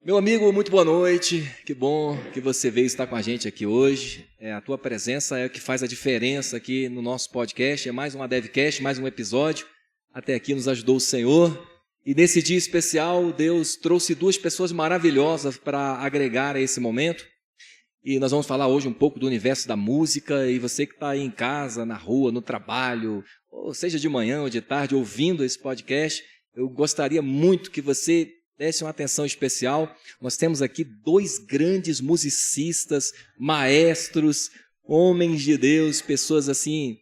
Meu amigo, muito boa noite. Que bom que você veio estar com a gente aqui hoje. A tua presença é o que faz a diferença aqui no nosso podcast. É mais uma DevCast, mais um episódio. Até aqui nos ajudou o Senhor. E nesse dia especial, Deus trouxe duas pessoas maravilhosas para agregar a esse momento. E nós vamos falar hoje um pouco do universo da música. E você que está aí em casa, na rua, no trabalho, ou seja de manhã ou de tarde, ouvindo esse podcast, eu gostaria muito que você desse uma atenção especial. Nós temos aqui dois grandes musicistas, maestros, homens de Deus, pessoas assim,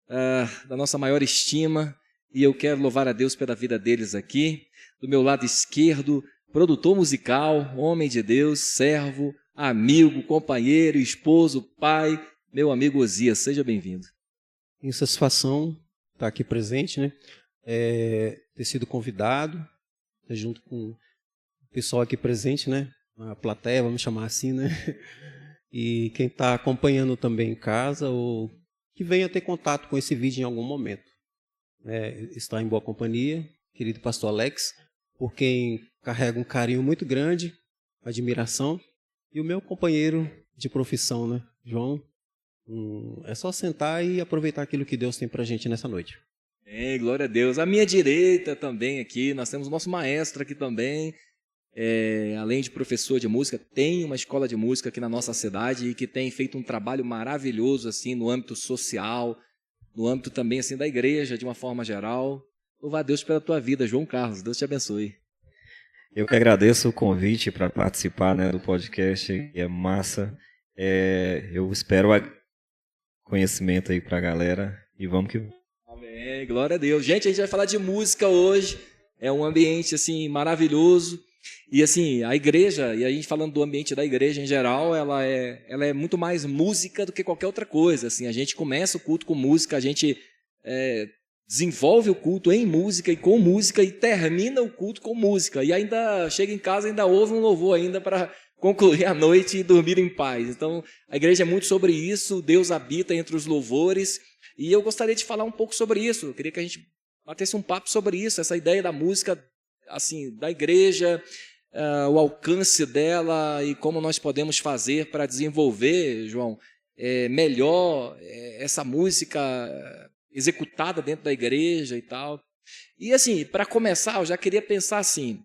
da nossa maior estima, e eu quero louvar a Deus pela vida deles aqui. Do meu lado esquerdo, produtor musical, homem de Deus, servo, amigo, companheiro, esposo, pai, meu amigo Osias. Seja bem-vindo. Tenho satisfação estar aqui presente, né? Ter sido convidado, junto com o pessoal aqui presente, né? A plateia, vamos chamar assim, né? E quem está acompanhando também em casa ou que venha ter contato com esse vídeo em algum momento. Está em boa companhia, querido pastor Alex, por quem carrega um carinho muito grande, admiração, e o meu companheiro de profissão, né? João. É só sentar e aproveitar aquilo que Deus tem para a gente nessa noite. Glória a Deus. À minha direita também aqui, nós temos o nosso maestro aqui também, além de professor de música, tem uma escola de música aqui na nossa cidade e que tem feito um trabalho maravilhoso assim no âmbito social, no âmbito também assim da igreja de uma forma geral. Louva a Deus pela tua vida, João Carlos. Deus te abençoe. Eu que agradeço o convite para participar, né, do podcast, é massa. Eu espero conhecimento aí para a galera e vamos que vamos. Amém, glória a Deus. Gente, a gente vai falar de música hoje, é um ambiente assim maravilhoso, e assim, a igreja, e a gente falando do ambiente da igreja em geral, ela é muito mais música do que qualquer outra coisa, assim, a gente começa o culto com música, a gente desenvolve o culto em música e com música e termina o culto com música, e ainda chega em casa e ainda ouve um louvor ainda para concluir a noite e dormir em paz. Então, a igreja é muito sobre isso, Deus habita entre os louvores. E eu gostaria de falar um pouco sobre isso. Eu queria que a gente batesse um papo sobre isso, essa ideia da música, assim, da igreja, o alcance dela e como nós podemos fazer para desenvolver, João, melhor essa música executada dentro da igreja e tal. E assim, para começar, eu já queria pensar assim,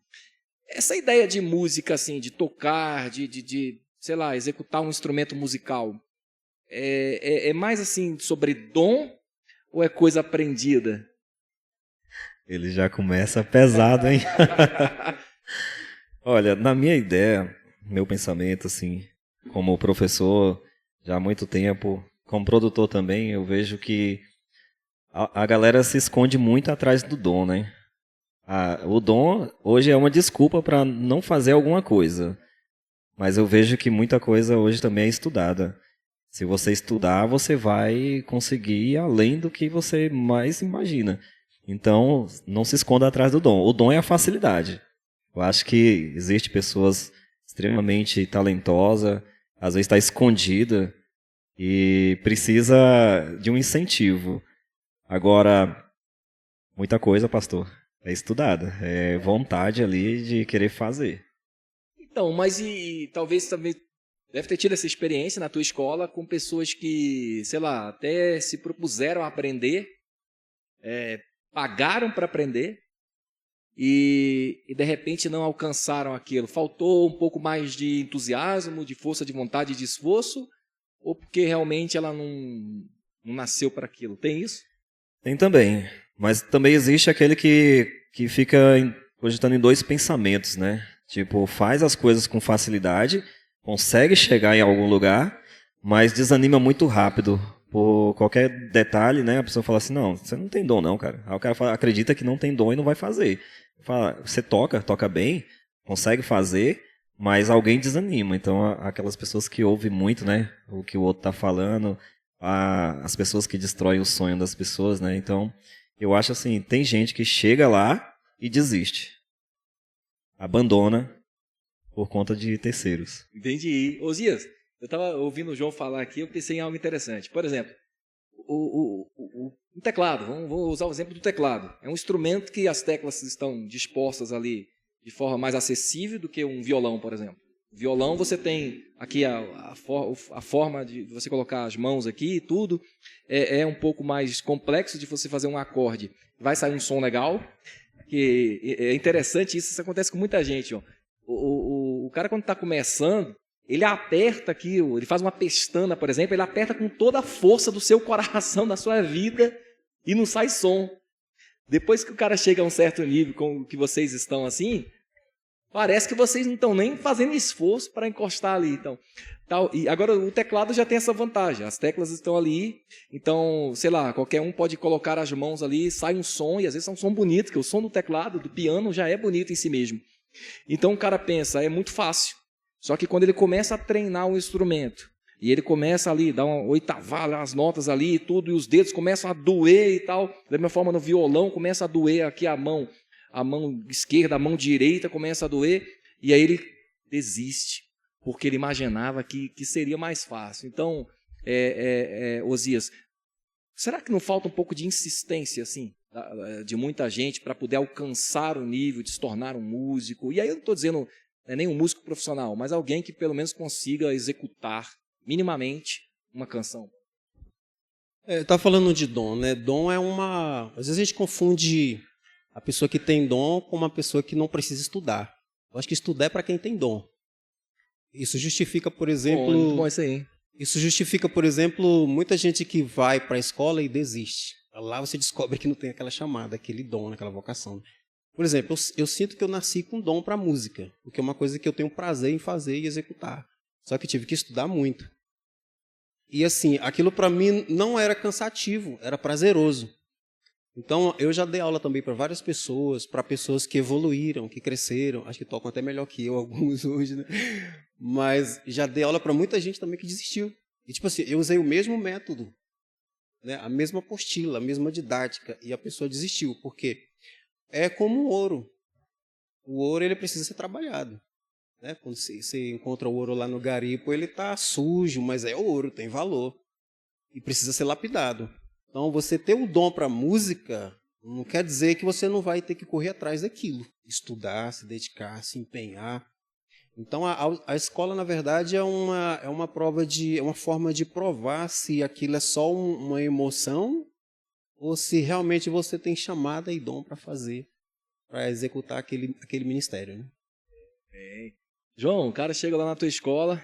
essa ideia de música, assim, de tocar, de sei lá, executar um instrumento musical, é mais assim sobre dom ou é coisa aprendida? Ele já começa pesado, hein? Olha, na minha ideia, meu pensamento, assim, como professor já há muito tempo, como produtor também, eu vejo que a galera se esconde muito atrás do dom, né? O dom hoje é uma desculpa para não fazer alguma coisa, mas eu vejo que muita coisa hoje também é estudada. Se você estudar, você vai conseguir ir além do que você mais imagina. Então, não se esconda atrás do dom. O dom é a facilidade. Eu acho que existem pessoas extremamente talentosas, às vezes está escondida e precisa de um incentivo. Agora, muita coisa, pastor, é estudada. É vontade ali de querer fazer. Então, mas e talvez também deve ter tido essa experiência na tua escola com pessoas que, sei lá, até se propuseram a aprender, pagaram para aprender e de repente não alcançaram aquilo. Faltou um pouco mais de entusiasmo, de força de vontade e de esforço, ou porque realmente ela não nasceu para aquilo? Tem isso? Tem também, mas também existe aquele que fica cogitando em dois pensamentos, né? Tipo, faz as coisas com facilidade, consegue chegar em algum lugar, mas desanima muito rápido por qualquer detalhe, né? A pessoa fala assim, não, você não tem dom não, cara. Aí o cara acredita que não tem dom e não vai fazer. Fala, você toca bem, consegue fazer, mas alguém desanima. Então, aquelas pessoas que ouvem muito, né? O que o outro tá falando, as pessoas que destroem o sonho das pessoas, né? Então, eu acho assim, tem gente que chega lá e desiste. Abandona por conta de terceiros. Entendi. Osias, eu estava ouvindo o João falar aqui, eu pensei em algo interessante. Por exemplo, o teclado, vamos usar o exemplo do teclado. É um instrumento que as teclas estão dispostas ali de forma mais acessível do que um violão, por exemplo. Violão, você tem aqui a forma de você colocar as mãos aqui e tudo. É um pouco mais complexo de você fazer um acorde. Vai sair um som legal. Que é interessante isso acontece com muita gente. Ó. O cara, quando está começando, ele aperta aqui, ele faz uma pestana, por exemplo, ele aperta com toda a força do seu coração, da sua vida, e não sai som. Depois que o cara chega a um certo nível, com o que vocês estão assim, parece que vocês não estão nem fazendo esforço para encostar ali. Então, tal. E agora o teclado já tem essa vantagem. As teclas estão ali. Então, sei lá, qualquer um pode colocar as mãos ali, sai um som, e às vezes é um som bonito, porque o som do teclado, do piano, já é bonito em si mesmo. Então o cara pensa, é muito fácil. Só que quando ele começa a treinar o instrumento, e ele começa ali, dá uma oitavada, as notas ali e tudo, e os dedos começam a doer e tal. Da mesma forma no violão, começa a doer aqui a mão esquerda, a mão direita começa a doer, e aí ele desiste, porque ele imaginava que seria mais fácil. Então, Osias, será que não falta um pouco de insistência, assim, de muita gente para poder alcançar o nível de se tornar um músico? E aí eu não estou dizendo não é nem um músico profissional, mas alguém que pelo menos consiga executar minimamente uma canção. Tá falando de dom, né? Dom é uma... Às vezes a gente confunde a pessoa que tem dom com uma pessoa que não precisa estudar. Eu acho que estudar é para quem tem dom. Isso justifica, por exemplo... Muito bom isso aí. Isso justifica, por exemplo, muita gente que vai para a escola e desiste. Lá você descobre que não tem aquela chamada, aquele dom, aquela vocação. Por exemplo, eu sinto que eu nasci com dom para música, porque é uma coisa que eu tenho prazer em fazer e executar. Só que tive que estudar muito. E assim, aquilo para mim não era cansativo, era prazeroso. Então, eu já dei aula também para várias pessoas, para pessoas que evoluíram, que cresceram, acho que tocam até melhor que eu, alguns hoje, né? Mas já dei aula para muita gente também que desistiu. E tipo assim, eu usei o mesmo método, né? A mesma apostila, a mesma didática, e a pessoa desistiu, porque é como um ouro. O ouro ele precisa ser trabalhado. Né? Quando você encontra o ouro lá no garimpo, ele está sujo, mas é ouro, tem valor. E precisa ser lapidado. Então, você ter o dom para música não quer dizer que você não vai ter que correr atrás daquilo. Estudar, se dedicar, se empenhar. Então, a escola, na verdade, é uma prova é uma forma de provar se aquilo é só uma emoção ou se realmente você tem chamada e dom para fazer, para executar aquele ministério. Né? João, o cara chega lá na tua escola,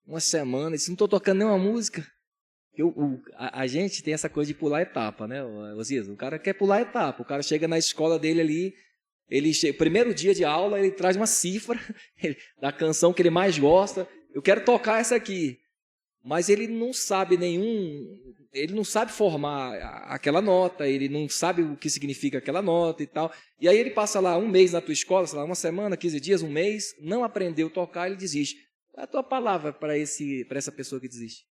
uma semana, e diz, não estou tocando nenhuma música. A gente tem essa coisa de pular etapa, né, Osias? O cara quer pular etapa. O cara chega na escola dele ali, primeiro dia de aula, ele traz uma cifra da canção que ele mais gosta. Eu quero tocar essa aqui. Mas ele não sabe ele não sabe formar aquela nota, ele não sabe o que significa aquela nota e tal. E aí ele passa lá um mês na tua escola, sei lá, uma semana, 15 dias, um mês, não aprendeu a tocar, ele desiste. Qual é a tua palavra para essa pessoa que desiste?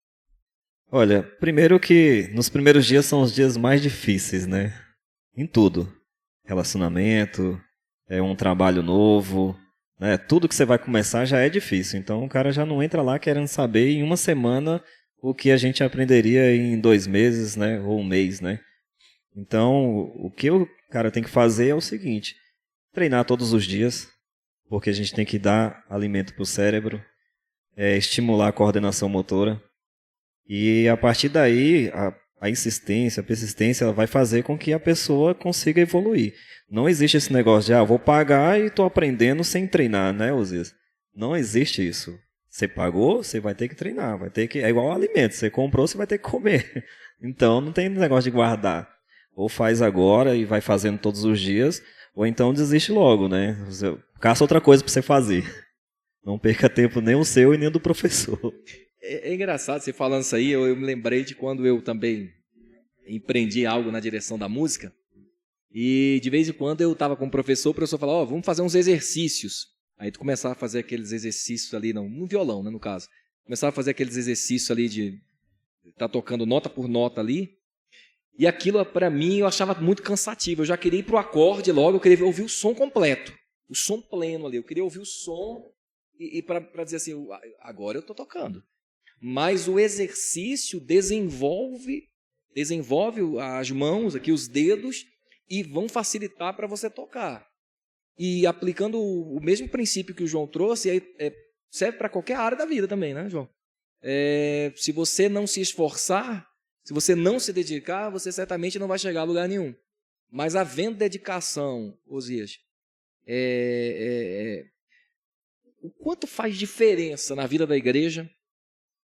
Olha, primeiro que nos primeiros dias são os dias mais difíceis, né? Em tudo. Relacionamento, um trabalho novo, né? Tudo que você vai começar já é difícil. Então o cara já não entra lá querendo saber em uma semana o que a gente aprenderia em 2 meses, né? Ou um mês, né? Então o que o cara tem que fazer é o seguinte: treinar todos os dias, porque a gente tem que dar alimento para o cérebro, estimular a coordenação motora. E a partir daí, a insistência, a persistência, ela vai fazer com que a pessoa consiga evoluir. Não existe esse negócio de, vou pagar e estou aprendendo sem treinar, né, Osias? Não existe isso. Você pagou, você vai ter que treinar. É igual ao alimento. Você comprou, você vai ter que comer. Então, não tem negócio de guardar. Ou faz agora e vai fazendo todos os dias, ou então desiste logo, né? Caça outra coisa para você fazer. Não perca tempo nem o seu e nem o do professor. É engraçado você falando isso aí, eu me lembrei de quando eu também empreendi algo na direção da música, e de vez em quando eu estava com o professor falava, vamos fazer uns exercícios. Aí tu começava a fazer aqueles exercícios ali, no violão, né, no caso. Começava a fazer aqueles exercícios ali de estar tocando nota por nota ali, e aquilo para mim eu achava muito cansativo, eu já queria ir pro acorde logo, eu queria ouvir o som completo, o som pleno ali, eu queria ouvir o som e para dizer assim, agora eu estou tocando. Mas o exercício desenvolve as mãos, aqui os dedos, e vão facilitar para você tocar. e aplicando o mesmo princípio que o João trouxe, serve para qualquer área da vida também, né, João? Se você não se esforçar, se você não se dedicar, você certamente não vai chegar a lugar nenhum. Mas havendo dedicação, Osias, o quanto faz diferença na vida da igreja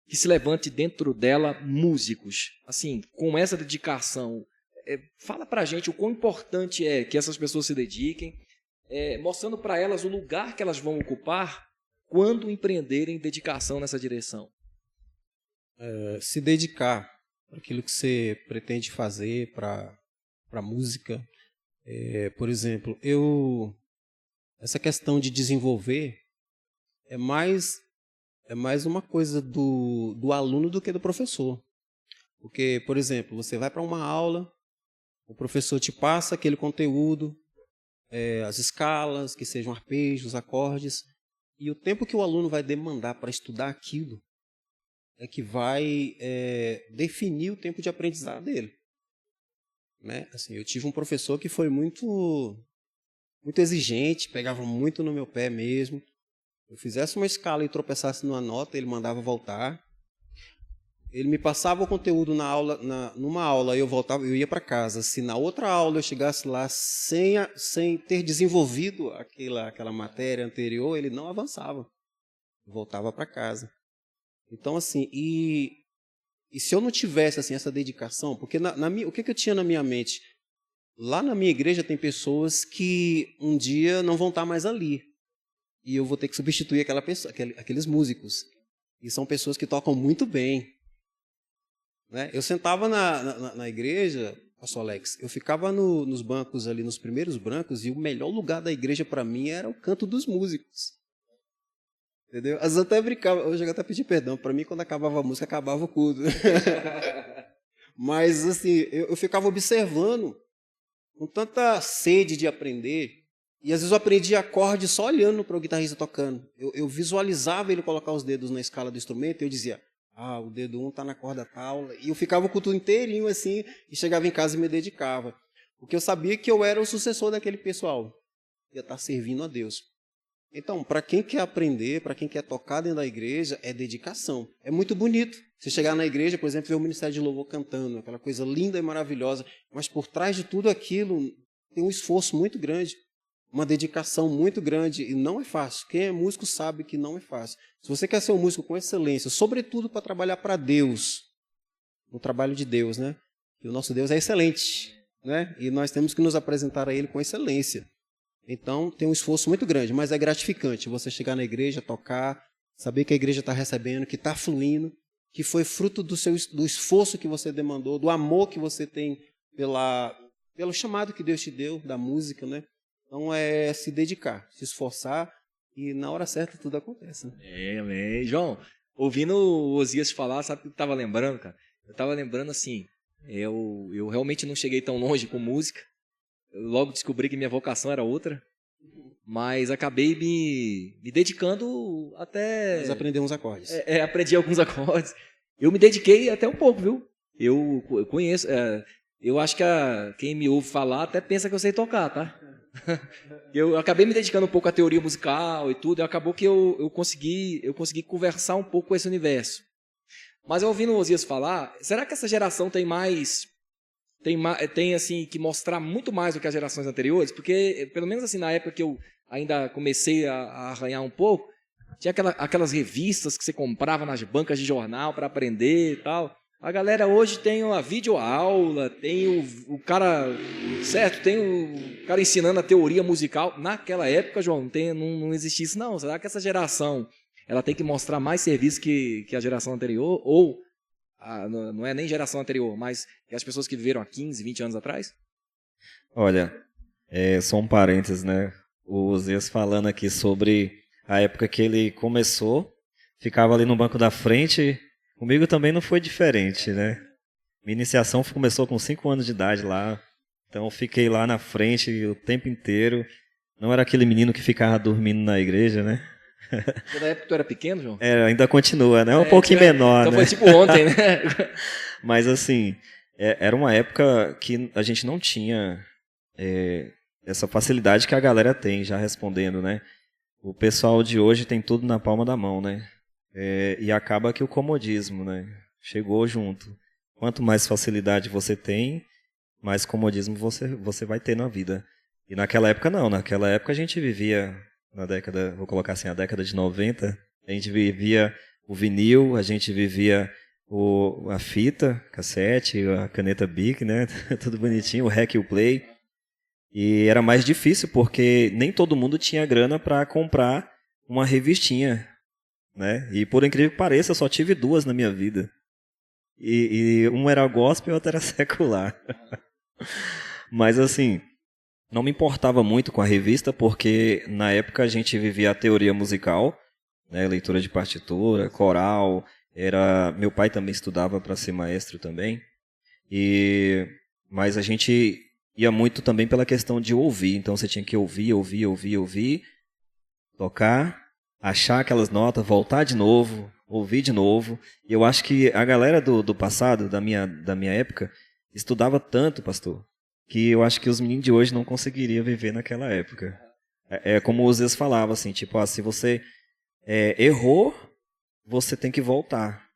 que se levante dentro dela músicos, assim, com essa dedicação. Fala pra gente o quão importante é que essas pessoas se dediquem, mostrando para elas o lugar que elas vão ocupar quando empreenderem dedicação nessa direção. Se dedicar para aquilo que você pretende fazer, para a música. Por exemplo, essa questão de desenvolver é mais uma coisa do aluno do que do professor. Porque, por exemplo, você vai para uma aula, o professor te passa aquele conteúdo, as escalas, que sejam arpejos, acordes, e o tempo que o aluno vai demandar para estudar aquilo é que vai definir o tempo de aprendizado dele. Né? Assim, eu tive um professor que foi muito exigente, pegava muito no meu pé mesmo. Eu fizesse uma escala e tropeçasse numa nota, ele mandava voltar. Ele me passava o conteúdo numa aula, eu ia para casa. Se na outra aula eu chegasse lá sem ter desenvolvido aquela matéria anterior, ele não avançava. Eu voltava para casa. Então, assim, e se eu não tivesse assim, essa dedicação, porque o que eu tinha na minha mente? Lá na minha igreja tem pessoas que um dia não vão estar mais ali. E eu vou ter que substituir aqueles músicos. E são pessoas que tocam muito bem. Né? Eu sentava na igreja, pastor Alex, eu ficava nos bancos ali, nos primeiros bancos, e o melhor lugar da igreja para mim era o canto dos músicos. Entendeu? Às vezes eu até brincava, eu já até pedi perdão, para mim quando acabava a música, acabava o culto. Mas assim, eu ficava observando, com tanta sede de aprender, e às vezes eu aprendia acorde só olhando para o guitarrista tocando. Eu visualizava ele colocar os dedos na escala do instrumento, e eu dizia, o dedo 1 está na corda tal, e eu ficava o culto inteirinho assim, e chegava em casa e me dedicava. Porque eu sabia que eu era o sucessor daquele pessoal, ia estar servindo a Deus. Então, para quem quer aprender, para quem quer tocar dentro da igreja, é dedicação. É muito bonito você chegar na igreja, por exemplo, ver o Ministério de Louvor cantando, aquela coisa linda e maravilhosa, mas por trás de tudo aquilo tem um esforço muito grande, uma dedicação muito grande, e não é fácil. Quem é músico sabe que não é fácil. Se você quer ser um músico com excelência, sobretudo para trabalhar para Deus, no trabalho de Deus, né? E o nosso Deus é excelente, né? E nós temos que nos apresentar a Ele com excelência. Então, tem um esforço muito grande, mas é gratificante você chegar na igreja, tocar, saber que a igreja está recebendo, que está fluindo, que foi fruto do esforço que você demandou, do amor que você tem pelo chamado que Deus te deu, da música, né? Então, é se dedicar, se esforçar, e na hora certa tudo acontece. Né? Amém. João, ouvindo o Osias falar, sabe o que eu estava lembrando, cara? Eu estava lembrando assim, eu realmente não cheguei tão longe com música. Eu logo descobri que minha vocação era outra, mas acabei me dedicando até... Mas aprender uns acordes. Aprendi alguns acordes. Eu me dediquei até um pouco, viu? Eu conheço... eu acho que quem me ouve falar até pensa que eu sei tocar, tá? Eu acabei me dedicando um pouco à teoria musical e tudo, e acabou que eu consegui conversar um pouco com esse universo. Mas ouvindo o Osias falar, será que essa geração tem assim, que mostrar muito mais do que as gerações anteriores? Porque, pelo menos assim, na época que eu ainda comecei a arranhar um pouco, tinha aquelas revistas que você comprava nas bancas de jornal para aprender e tal. A galera hoje tem a videoaula, tem o cara, certo? Tem o cara ensinando a teoria musical. Naquela época, João, não existia isso, não. Será que essa geração ela tem que mostrar mais serviço que a geração anterior? Ou não é nem geração anterior, mas as pessoas que viveram há 15, 20 anos atrás? Olha, só um parênteses, né? O Osias falando aqui sobre a época que ele começou, ficava ali no banco da frente. Comigo também não foi diferente, né? Minha iniciação começou com 5 anos de idade lá, então eu fiquei lá na frente o tempo inteiro. Não era aquele menino que ficava dormindo na igreja, né? Na época tu era pequeno, João? Ainda continua, né? Um pouquinho menor, então né? Foi tipo ontem, né? Mas assim, era uma época que a gente não tinha essa facilidade que a galera tem, já respondendo, né? O pessoal de hoje tem tudo na palma da mão, né? E acaba que o comodismo, né? Chegou junto. Quanto mais facilidade você tem, mais comodismo você vai ter na vida. E naquela época não, naquela época a gente vivia, na década, vou colocar assim, a década de 90, a gente vivia o vinil, a gente vivia a fita, cassete, a caneta Bic, né? Tudo bonitinho, o Rec e o Play. E era mais difícil porque nem todo mundo tinha grana para comprar uma revistinha, né? E por incrível que pareça, eu só tive 2 na minha vida. E uma era gospel e outra era secular. Mas assim, não me importava muito com a revista porque na época a gente vivia a teoria musical, né? Leitura de partitura, coral. Meu pai também estudava para ser maestro também. Mas a gente ia muito também pela questão de ouvir. Então você tinha que ouvir, tocar, achar aquelas notas, voltar de novo, ouvir de novo. E eu acho que a galera do passado, da minha época, estudava tanto, pastor, que eu acho que os meninos de hoje não conseguiriam viver naquela época. É como o Zés falava, assim, tipo, se você errou, você tem que voltar.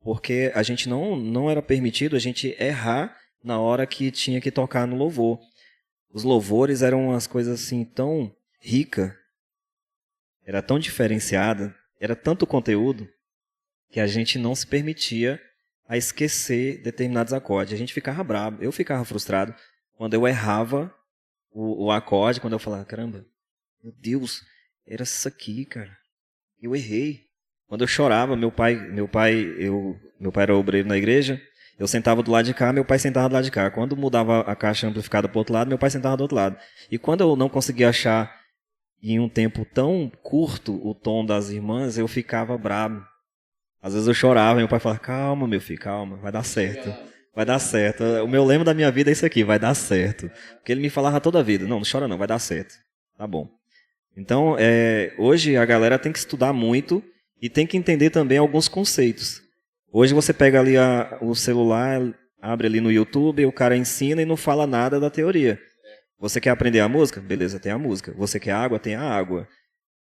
Porque a gente não era permitido a gente errar na hora que tinha que tocar no louvor. Os louvores eram umas coisas assim tão ricas, era tão diferenciada, era tanto conteúdo, que a gente não se permitia a esquecer determinados acordes. A gente ficava bravo, eu ficava frustrado quando eu errava o acorde, quando eu falava, caramba, meu Deus, era isso aqui, cara. Eu errei. Quando eu chorava, meu pai era obreiro na igreja, eu sentava do lado de cá, meu pai sentava do lado de cá. Quando mudava a caixa amplificada para o outro lado, meu pai sentava do outro lado. E quando eu não conseguia achar em um tempo tão curto o tom das irmãs, eu ficava bravo. Às vezes eu chorava, meu pai falava, calma, meu filho, calma, vai dar certo. Vai dar certo. O meu lema da minha vida é isso aqui, vai dar certo. Porque ele me falava toda a vida, não chora não, vai dar certo. Tá bom. Então, hoje a galera tem que estudar muito e tem que entender também alguns conceitos. Hoje você pega ali o celular, abre ali no YouTube, o cara ensina e não fala nada da teoria. Você quer aprender a música? Beleza, tem a música. Você quer água? Tem a água.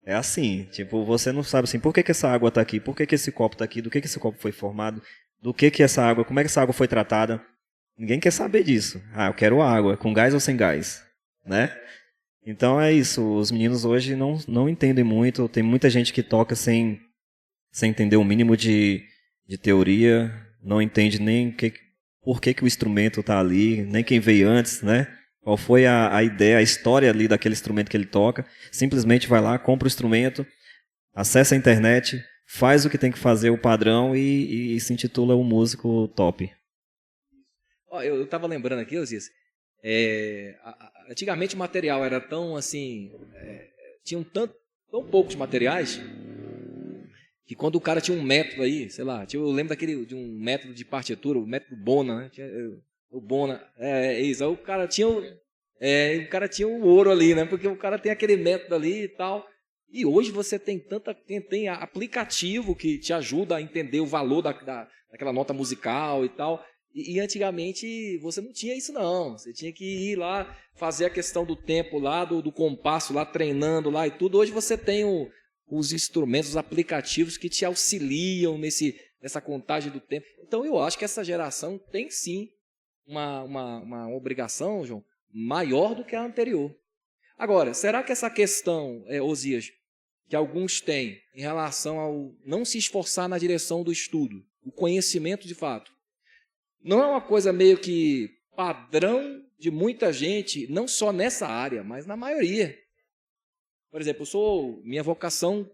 É assim, tipo, você não sabe assim, por que essa água está aqui? Por que esse copo está aqui? Do que esse copo foi formado? Do que essa água, como é que essa água foi tratada? Ninguém quer saber disso. Eu quero água, com gás ou sem gás, né? Então é isso, os meninos hoje não entendem muito, tem muita gente que toca sem entender o mínimo de teoria, não entende nem por que o instrumento está ali, nem quem veio antes, né? Qual foi a ideia, a história ali daquele instrumento que ele toca. Simplesmente vai lá, compra o instrumento, acessa a internet, faz o que tem que fazer, o padrão, e se intitula um músico top. Eu estava lembrando aqui, Osias, antigamente o material era tão assim, tinham tão poucos materiais, que quando o cara tinha um método aí, sei lá, eu lembro de um método de partitura, o método Bona, né? O Bona, isso. Aí o cara tinha o ouro ali, né? Porque o cara tem aquele método ali e tal. E hoje você tem aplicativo que te ajuda a entender o valor daquela nota musical e tal. E antigamente você não tinha isso não. Você tinha que ir lá fazer a questão do tempo lá, do compasso lá, treinando lá e tudo. Hoje você tem os instrumentos, os aplicativos que te auxiliam nessa contagem do tempo. Então eu acho que essa geração tem sim uma obrigação, João, maior do que a anterior. Agora, será que essa questão, Osias, que alguns têm em relação ao não se esforçar na direção do estudo, o conhecimento de fato, não é uma coisa meio que padrão de muita gente, não só nessa área, mas na maioria? Por exemplo, minha vocação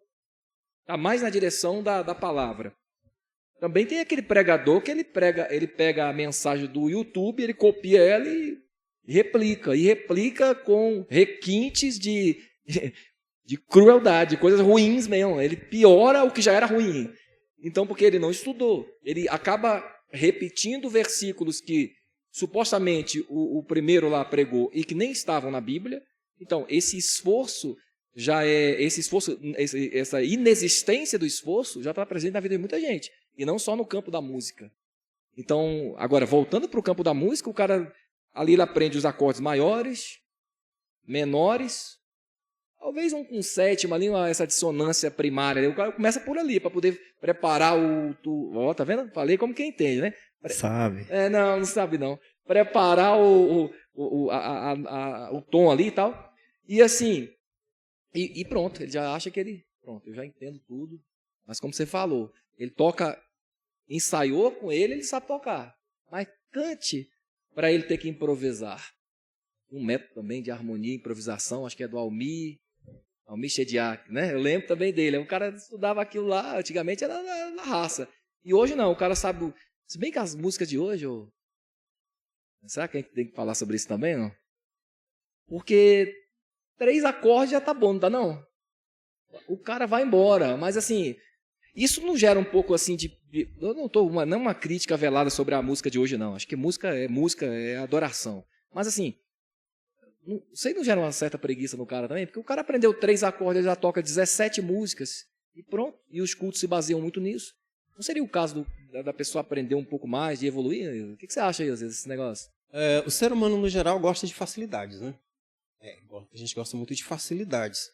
está mais na direção da palavra. Também tem aquele pregador que ele pega a mensagem do YouTube, ele copia ela e replica com requintes de crueldade, coisas ruins mesmo. Ele piora o que já era ruim. Então, porque ele não estudou, ele acaba repetindo versículos que supostamente o primeiro lá pregou e que nem estavam na Bíblia. Então, essa inexistência do esforço já está presente na vida de muita gente. E não só no campo da música. Então, agora, voltando para o campo da música, o cara ali ele aprende os acordes maiores, menores, talvez um sétimo ali, essa dissonância primária. O cara começa por ali, para poder preparar ó, tá vendo? Falei como quem entende, né? Sabe? Não sabe não. Preparar o tom ali e tal. E assim, e pronto, ele já acha que pronto, eu já entendo tudo. Mas como você falou, ele toca, ensaiou com ele sabe tocar. Mas cante para ele ter que improvisar. Um método também de harmonia e improvisação, acho que é do Almir Shediac, né? Eu lembro também dele. O cara estudava aquilo lá, antigamente era na raça. E hoje não, o cara sabe. Se bem que as músicas de hoje, será que a gente tem que falar sobre isso também, não? Porque 3 acordes já tá bom, não tá não? O cara vai embora, mas assim, isso não gera um pouco assim eu não estou não uma crítica velada sobre a música de hoje não. Acho que música, é adoração. Mas assim, isso aí não gera uma certa preguiça no cara também? Porque o cara aprendeu 3 acordes, ele já toca 17 músicas e pronto. E os cultos se baseiam muito nisso. Não seria o caso da pessoa aprender um pouco mais, de evoluir? O que você acha aí, às vezes, desse negócio? O ser humano, no geral, gosta de facilidades, né? A gente gosta muito de facilidades.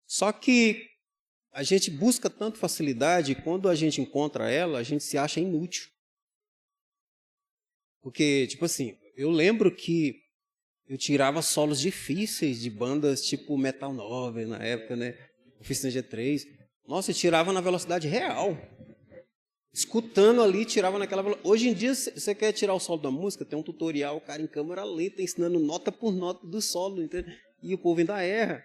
Só que a gente busca tanto facilidade, e quando a gente encontra ela, a gente se acha inútil. Porque, tipo assim, eu lembro que eu tirava solos difíceis de bandas tipo Metal Novel na época, né? Oficina G3. Nossa, eu tirava na velocidade real. Escutando ali, tirava naquela velocidade. Hoje em dia, você quer tirar o solo da música, tem um tutorial, o cara em câmera lenta, ensinando nota por nota do solo, entendeu? E o povo ainda erra.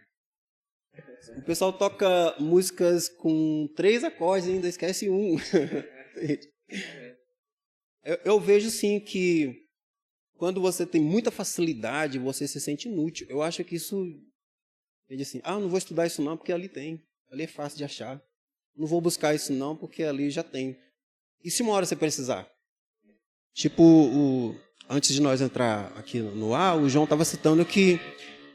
O pessoal toca músicas com 3 acordes e ainda esquece um. Eu vejo, sim, que quando você tem muita facilidade, você se sente inútil. Eu acho que isso... Ele diz assim, não vou estudar isso não, porque ali tem. Ali é fácil de achar. Não vou buscar isso não, porque ali já tem. E se uma hora você precisar? Tipo, antes de nós entrar aqui no ar, o João estava citando que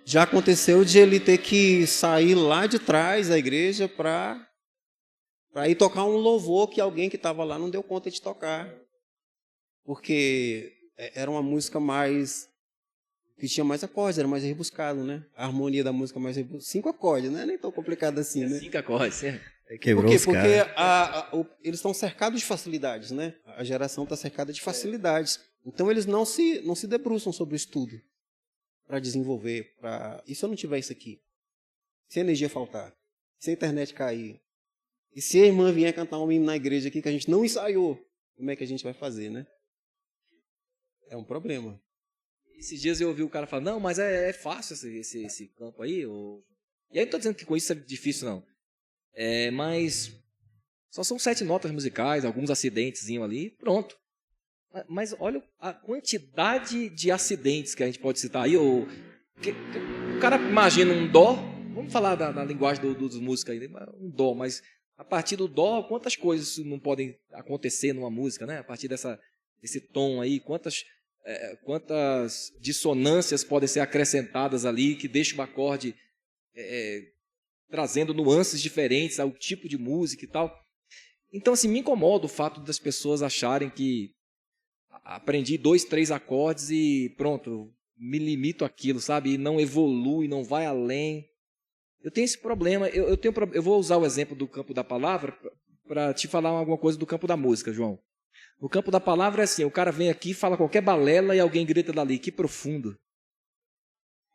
já aconteceu de ele ter que sair lá de trás da igreja para ir tocar um louvor que alguém que estava lá não deu conta de tocar. Porque era uma música que tinha mais acordes, era mais rebuscado, né? A harmonia da música mais rebuscada. 5 acordes, não é nem tão complicado assim, né? 5 acordes, Quebrou Por quê? os caras. Porque eles estão cercados de facilidades, né? A geração está cercada de facilidades. Então eles não se debruçam sobre o estudo para desenvolver. E se eu não tiver isso aqui? Se a energia faltar? Se a internet cair? E se a irmã vier cantar um hino na igreja aqui que a gente não ensaiou? Como é que a gente vai fazer, né? É um problema. Esses dias eu ouvi o cara falar, não, mas é fácil esse campo aí. E aí eu não estou dizendo que com isso é difícil, não. Mas só são 7 notas musicais, alguns acidentezinhos ali, pronto. Mas olha a quantidade de acidentes que a gente pode citar aí. O cara imagina um dó, vamos falar da linguagem dos músicos aí, um dó, mas a partir do dó, quantas coisas não podem acontecer numa música, né? A partir desse tom aí, quantas dissonâncias podem ser acrescentadas ali, que deixa o acorde trazendo nuances diferentes ao tipo de música e tal. Então, assim, me incomoda o fato das pessoas acharem que aprendi 2, 3 acordes e pronto, me limito àquilo, sabe? E não evolui, não vai além. Eu tenho esse problema. Eu vou usar o exemplo do campo da palavra para te falar alguma coisa do campo da música, João. No campo da palavra é assim, o cara vem aqui, fala qualquer balela e alguém grita dali, que profundo.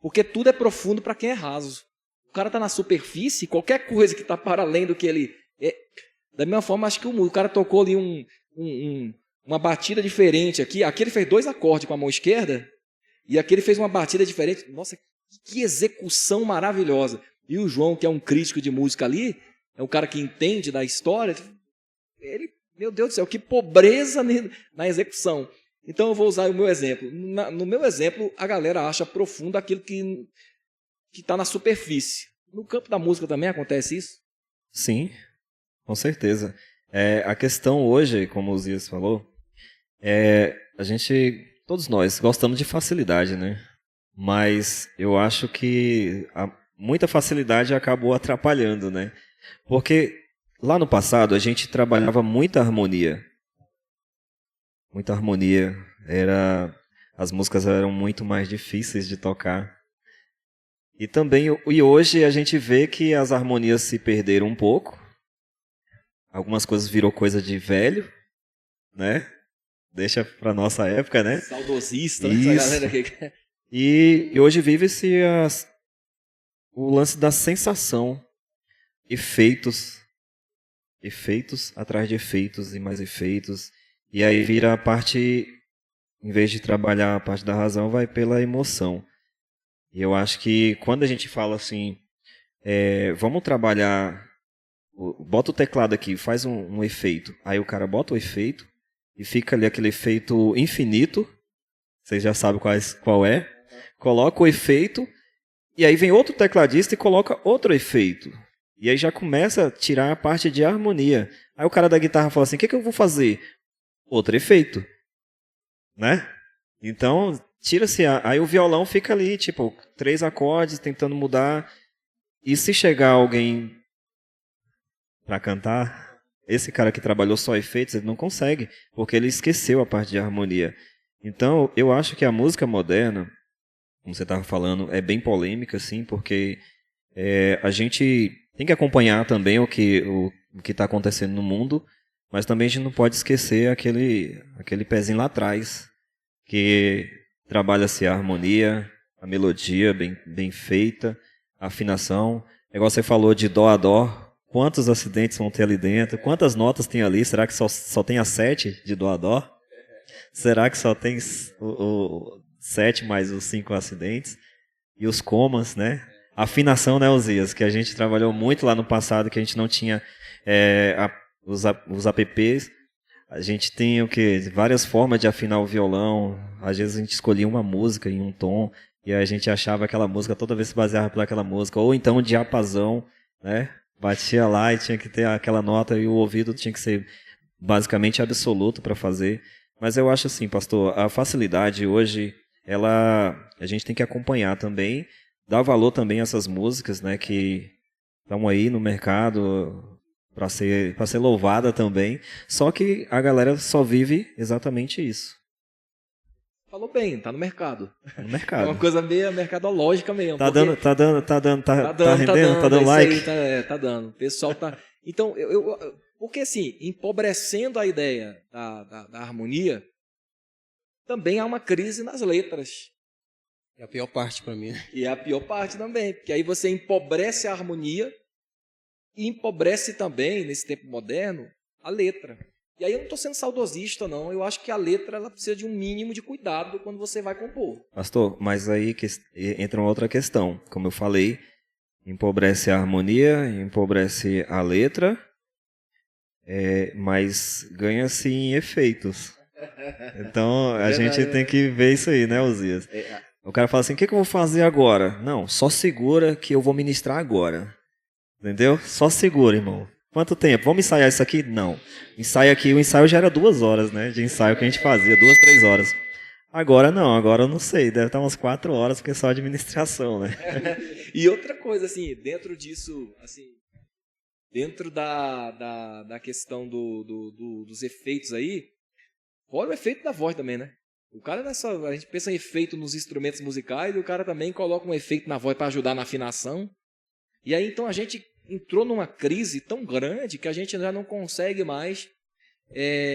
Porque tudo é profundo para quem é raso. O cara está na superfície, qualquer coisa que está para além do que ele é. Da mesma forma, acho que o cara tocou ali uma batida diferente aqui. Aqui ele fez 2 acordes com a mão esquerda e aqui ele fez uma batida diferente. Nossa, que execução maravilhosa. E o João, que é um crítico de música ali, é um cara que entende da história, ele, meu Deus do céu, que pobreza na execução. Então eu vou usar o meu exemplo. No meu exemplo, a galera acha profundo aquilo que está na superfície. No campo da música também acontece isso? Sim, com certeza. A questão hoje, como o Zias falou, todos nós gostamos de facilidade, né? Mas eu acho que muita facilidade acabou atrapalhando, né? Porque lá no passado a gente trabalhava muita harmonia. Muita harmonia. As músicas eram muito mais difíceis de tocar. E também, e hoje a gente vê que as harmonias se perderam um pouco. Algumas coisas virou coisa de velho, né? Deixa pra nossa época, né? Saudosista, né? Isso. Essa galera que... E hoje vive-se o lance da sensação, efeitos atrás de efeitos e mais efeitos. E aí vira a parte, em vez de trabalhar a parte da razão, vai pela emoção. E eu acho que quando a gente fala assim, vamos trabalhar, bota o teclado aqui, faz um efeito. Aí o cara bota o efeito e fica ali aquele efeito infinito, vocês já sabem qual é. Coloca o efeito e aí vem outro tecladista e coloca outro efeito. E aí já começa a tirar a parte de harmonia. Aí o cara da guitarra fala assim, o que eu vou fazer? Outro efeito. Né? Então, tira-se. Aí o violão fica ali, tipo, 3 acordes, tentando mudar. E se chegar alguém para cantar, esse cara que trabalhou só efeitos, ele não consegue, porque ele esqueceu a parte de harmonia. Então, eu acho que a música moderna, como você estava falando, é bem polêmica, assim, porque a gente tem que acompanhar também o que está acontecendo no mundo, mas também a gente não pode esquecer aquele pezinho lá atrás, que trabalha-se a harmonia, a melodia bem feita, a afinação. Igual você falou de dó a dó, quantos acidentes vão ter ali dentro, quantas notas tem ali, será que só tem a 7 de dó a dó? Será que só tem o 7 mais os 5 acidentes? E os comas, né? A afinação, né, Osias, que a gente trabalhou muito lá no passado, que a gente não tinha os apps. A gente tem o quê? Várias formas de afinar o violão. Às vezes a gente escolhia uma música em um tom e a gente achava aquela música, toda vez se baseava por aquela música. Ou então o diapasão, né? Batia lá e tinha que ter aquela nota e o ouvido tinha que ser basicamente absoluto para fazer. Mas eu acho assim, pastor, a facilidade hoje, a gente tem que acompanhar também, dar valor também a essas músicas, né, que estão aí no mercado para ser louvada também. Só que a galera só vive exatamente isso. Falou bem, tá no mercado. No É mercado. uma coisa meio mercadológica mesmo. Tá porque... dando, tá rendendo, tá dando isso like. aí, tá dando. O pessoal tá... Então, porque assim, empobrecendo a ideia da harmonia, também há uma crise nas letras. É a pior parte para mim. E é a pior parte também, porque aí você empobrece a harmonia e empobrece também, nesse tempo moderno, a letra. E aí eu não estou sendo saudosista, não. Eu acho que a letra ela precisa de um mínimo de cuidado quando você vai compor. Pastor, mas aí entra uma outra questão. Como eu falei, empobrece a harmonia, empobrece a letra, mas ganha-se em efeitos. Então a gente tem que ver isso aí, né, Osias? O cara fala assim, o que eu vou fazer agora? Não, só segura que eu vou ministrar agora. Entendeu? Só segura, irmão. Quanto tempo? Vamos ensaiar isso aqui? Não. Ensaio aqui, o ensaio já era 2 horas, né? De ensaio que a gente fazia, 2, 3 horas. Agora não, agora eu não sei, deve estar umas 4 horas, porque é só administração, né? E outra coisa, assim, dentro disso, assim, dentro da questão dos efeitos aí, fora o efeito da voz também, né? O cara não é só, a gente pensa em efeito nos instrumentos musicais, e o cara também coloca um efeito na voz para ajudar na afinação. E aí, então, a gente entrou numa crise tão grande que a gente já não consegue mais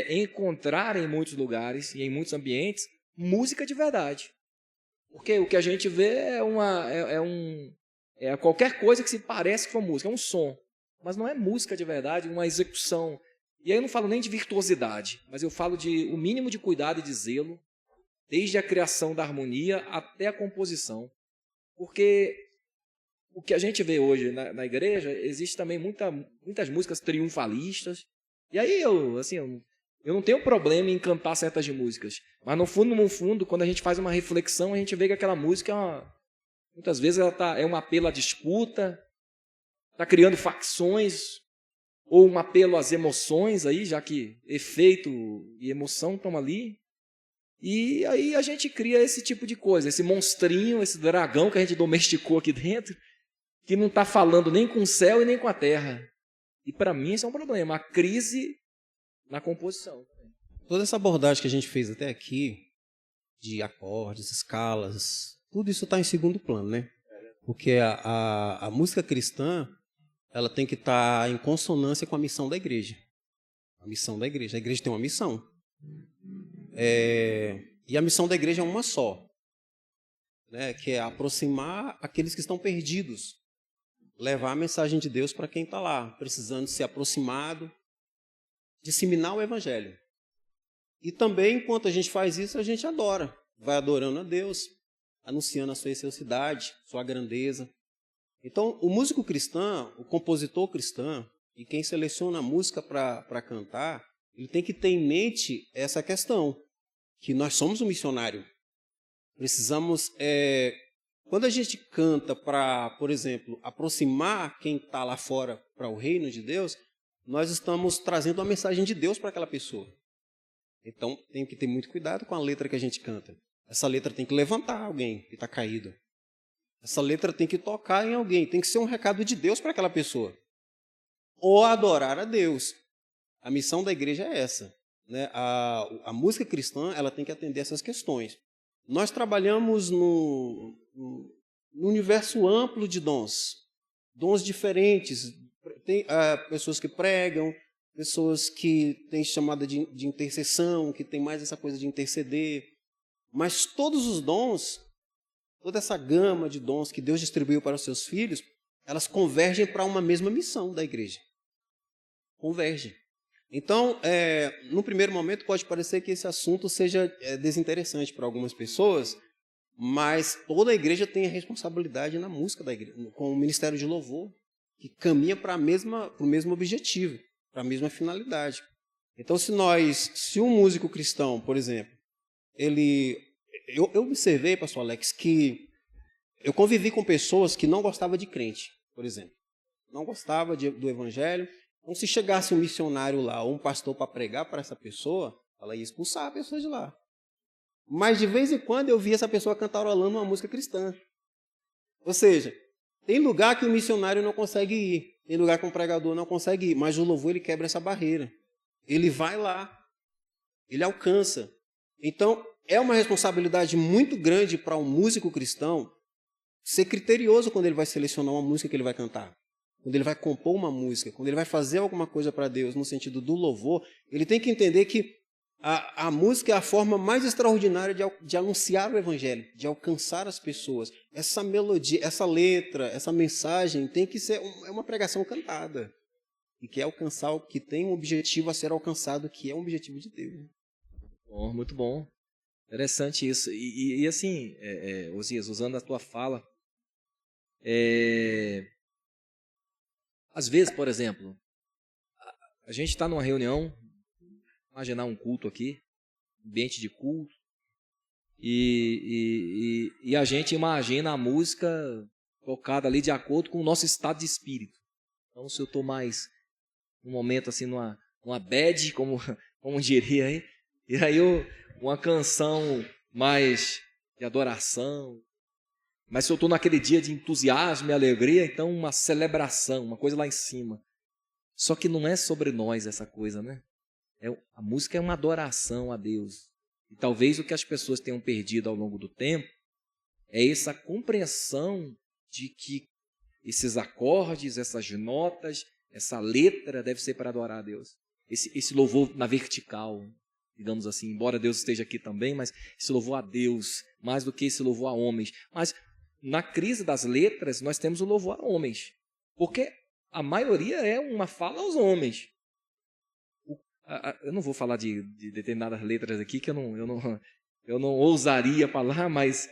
encontrar em muitos lugares e em muitos ambientes música de verdade. Porque o que a gente vê é qualquer coisa que se parece com música, é um som. Mas não é música de verdade, uma execução. E aí eu não falo nem de virtuosidade, mas eu falo de o mínimo de cuidado e de zelo, desde a criação da harmonia até a composição. Porque o que a gente vê hoje na igreja, existe também muitas músicas triunfalistas. E aí eu não tenho problema em cantar certas músicas. Mas no fundo, quando a gente faz uma reflexão, a gente vê que aquela música, muitas vezes, é um apelo à disputa, está criando facções, ou um apelo às emoções, aí, já que efeito e emoção estão ali. E aí a gente cria esse tipo de coisa, esse monstrinho, esse dragão que a gente domesticou aqui dentro, que não está falando nem com o céu e nem com a terra. E para mim isso é um problema, a crise na composição. Toda essa abordagem que a gente fez até aqui, de acordes, escalas, tudo isso está em segundo plano, né? Porque a música cristã, ela tem que estar em consonância com a missão da igreja. A missão da igreja. A igreja tem uma missão. E a missão da igreja é uma só, né? Que é aproximar aqueles que estão perdidos. Levar a mensagem de Deus para quem está lá, precisando ser aproximado, disseminar o evangelho. E também, enquanto a gente faz isso, a gente adora. Vai adorando a Deus, anunciando a sua excelsidade, sua grandeza. Então, o músico cristão, o compositor cristão, e quem seleciona a música para cantar, ele tem que ter em mente essa questão, que nós somos um missionário. Precisamos, quando a gente canta para, por exemplo, aproximar quem está lá fora para o reino de Deus, nós estamos trazendo a mensagem de Deus para aquela pessoa. Então, tem que ter muito cuidado com a letra que a gente canta. Essa letra tem que levantar alguém que está caído. Essa letra tem que tocar em alguém, tem que ser um recado de Deus para aquela pessoa. Ou adorar a Deus. A missão da igreja é essa, né? A música cristã, ela tem que atender essas questões. Nós trabalhamos no universo amplo de dons diferentes. Tem pessoas que pregam, pessoas que têm chamada de intercessão, que tem mais essa coisa de interceder. Mas todos os dons, toda essa gama de dons que Deus distribuiu para os seus filhos, elas convergem para uma mesma missão da igreja. Convergem. Então, no primeiro momento, pode parecer que esse assunto seja desinteressante para algumas pessoas, mas toda a igreja tem a responsabilidade na música da igreja, com o ministério de louvor, que caminha para o mesmo objetivo, para a mesma finalidade. Então, se um músico cristão, por exemplo, eu observei, pastor Alex, que eu convivi com pessoas que não gostavam de crente, por exemplo. Não gostava do evangelho. Então, se chegasse um missionário lá, ou um pastor para pregar para essa pessoa, ela ia expulsar a pessoa de lá. Mas, de vez em quando, eu via essa pessoa cantarolando uma música cristã. Ou seja, tem lugar que o missionário não consegue ir, tem lugar que um pregador não consegue ir, mas o louvor ele quebra essa barreira. Ele vai lá, ele alcança. Então, é uma responsabilidade muito grande para um músico cristão ser criterioso quando ele vai selecionar uma música que ele vai cantar. Quando ele vai compor uma música, quando ele vai fazer alguma coisa para Deus no sentido do louvor, ele tem que entender que a música é a forma mais extraordinária de anunciar o evangelho, de alcançar as pessoas. Essa melodia, essa letra, essa mensagem tem que ser uma pregação cantada. E que que tem um objetivo a ser alcançado, que é um objetivo de Deus. Bom, muito bom. Interessante isso. E assim, Osias, usando a tua fala, às vezes, por exemplo, a gente está numa reunião, imaginar um culto aqui, ambiente de culto, e a gente imagina a música tocada ali de acordo com o nosso estado de espírito. Então, se eu estou mais num momento assim, numa bad, como diria aí, e aí uma canção mais de adoração. Mas se eu estou naquele dia de entusiasmo e alegria, então uma celebração, uma coisa lá em cima. Só que não é sobre nós essa coisa, né? A música é uma adoração a Deus. E talvez o que as pessoas tenham perdido ao longo do tempo é essa compreensão de que esses acordes, essas notas, essa letra deve ser para adorar a Deus. Esse louvor na vertical, digamos assim, embora Deus esteja aqui também, mas esse louvor a Deus, mais do que esse louvor a homens. Mas na crise das letras, nós temos o louvor a homens, porque a maioria é uma fala aos homens. Eu não vou falar de determinadas letras aqui, que eu não ousaria falar, mas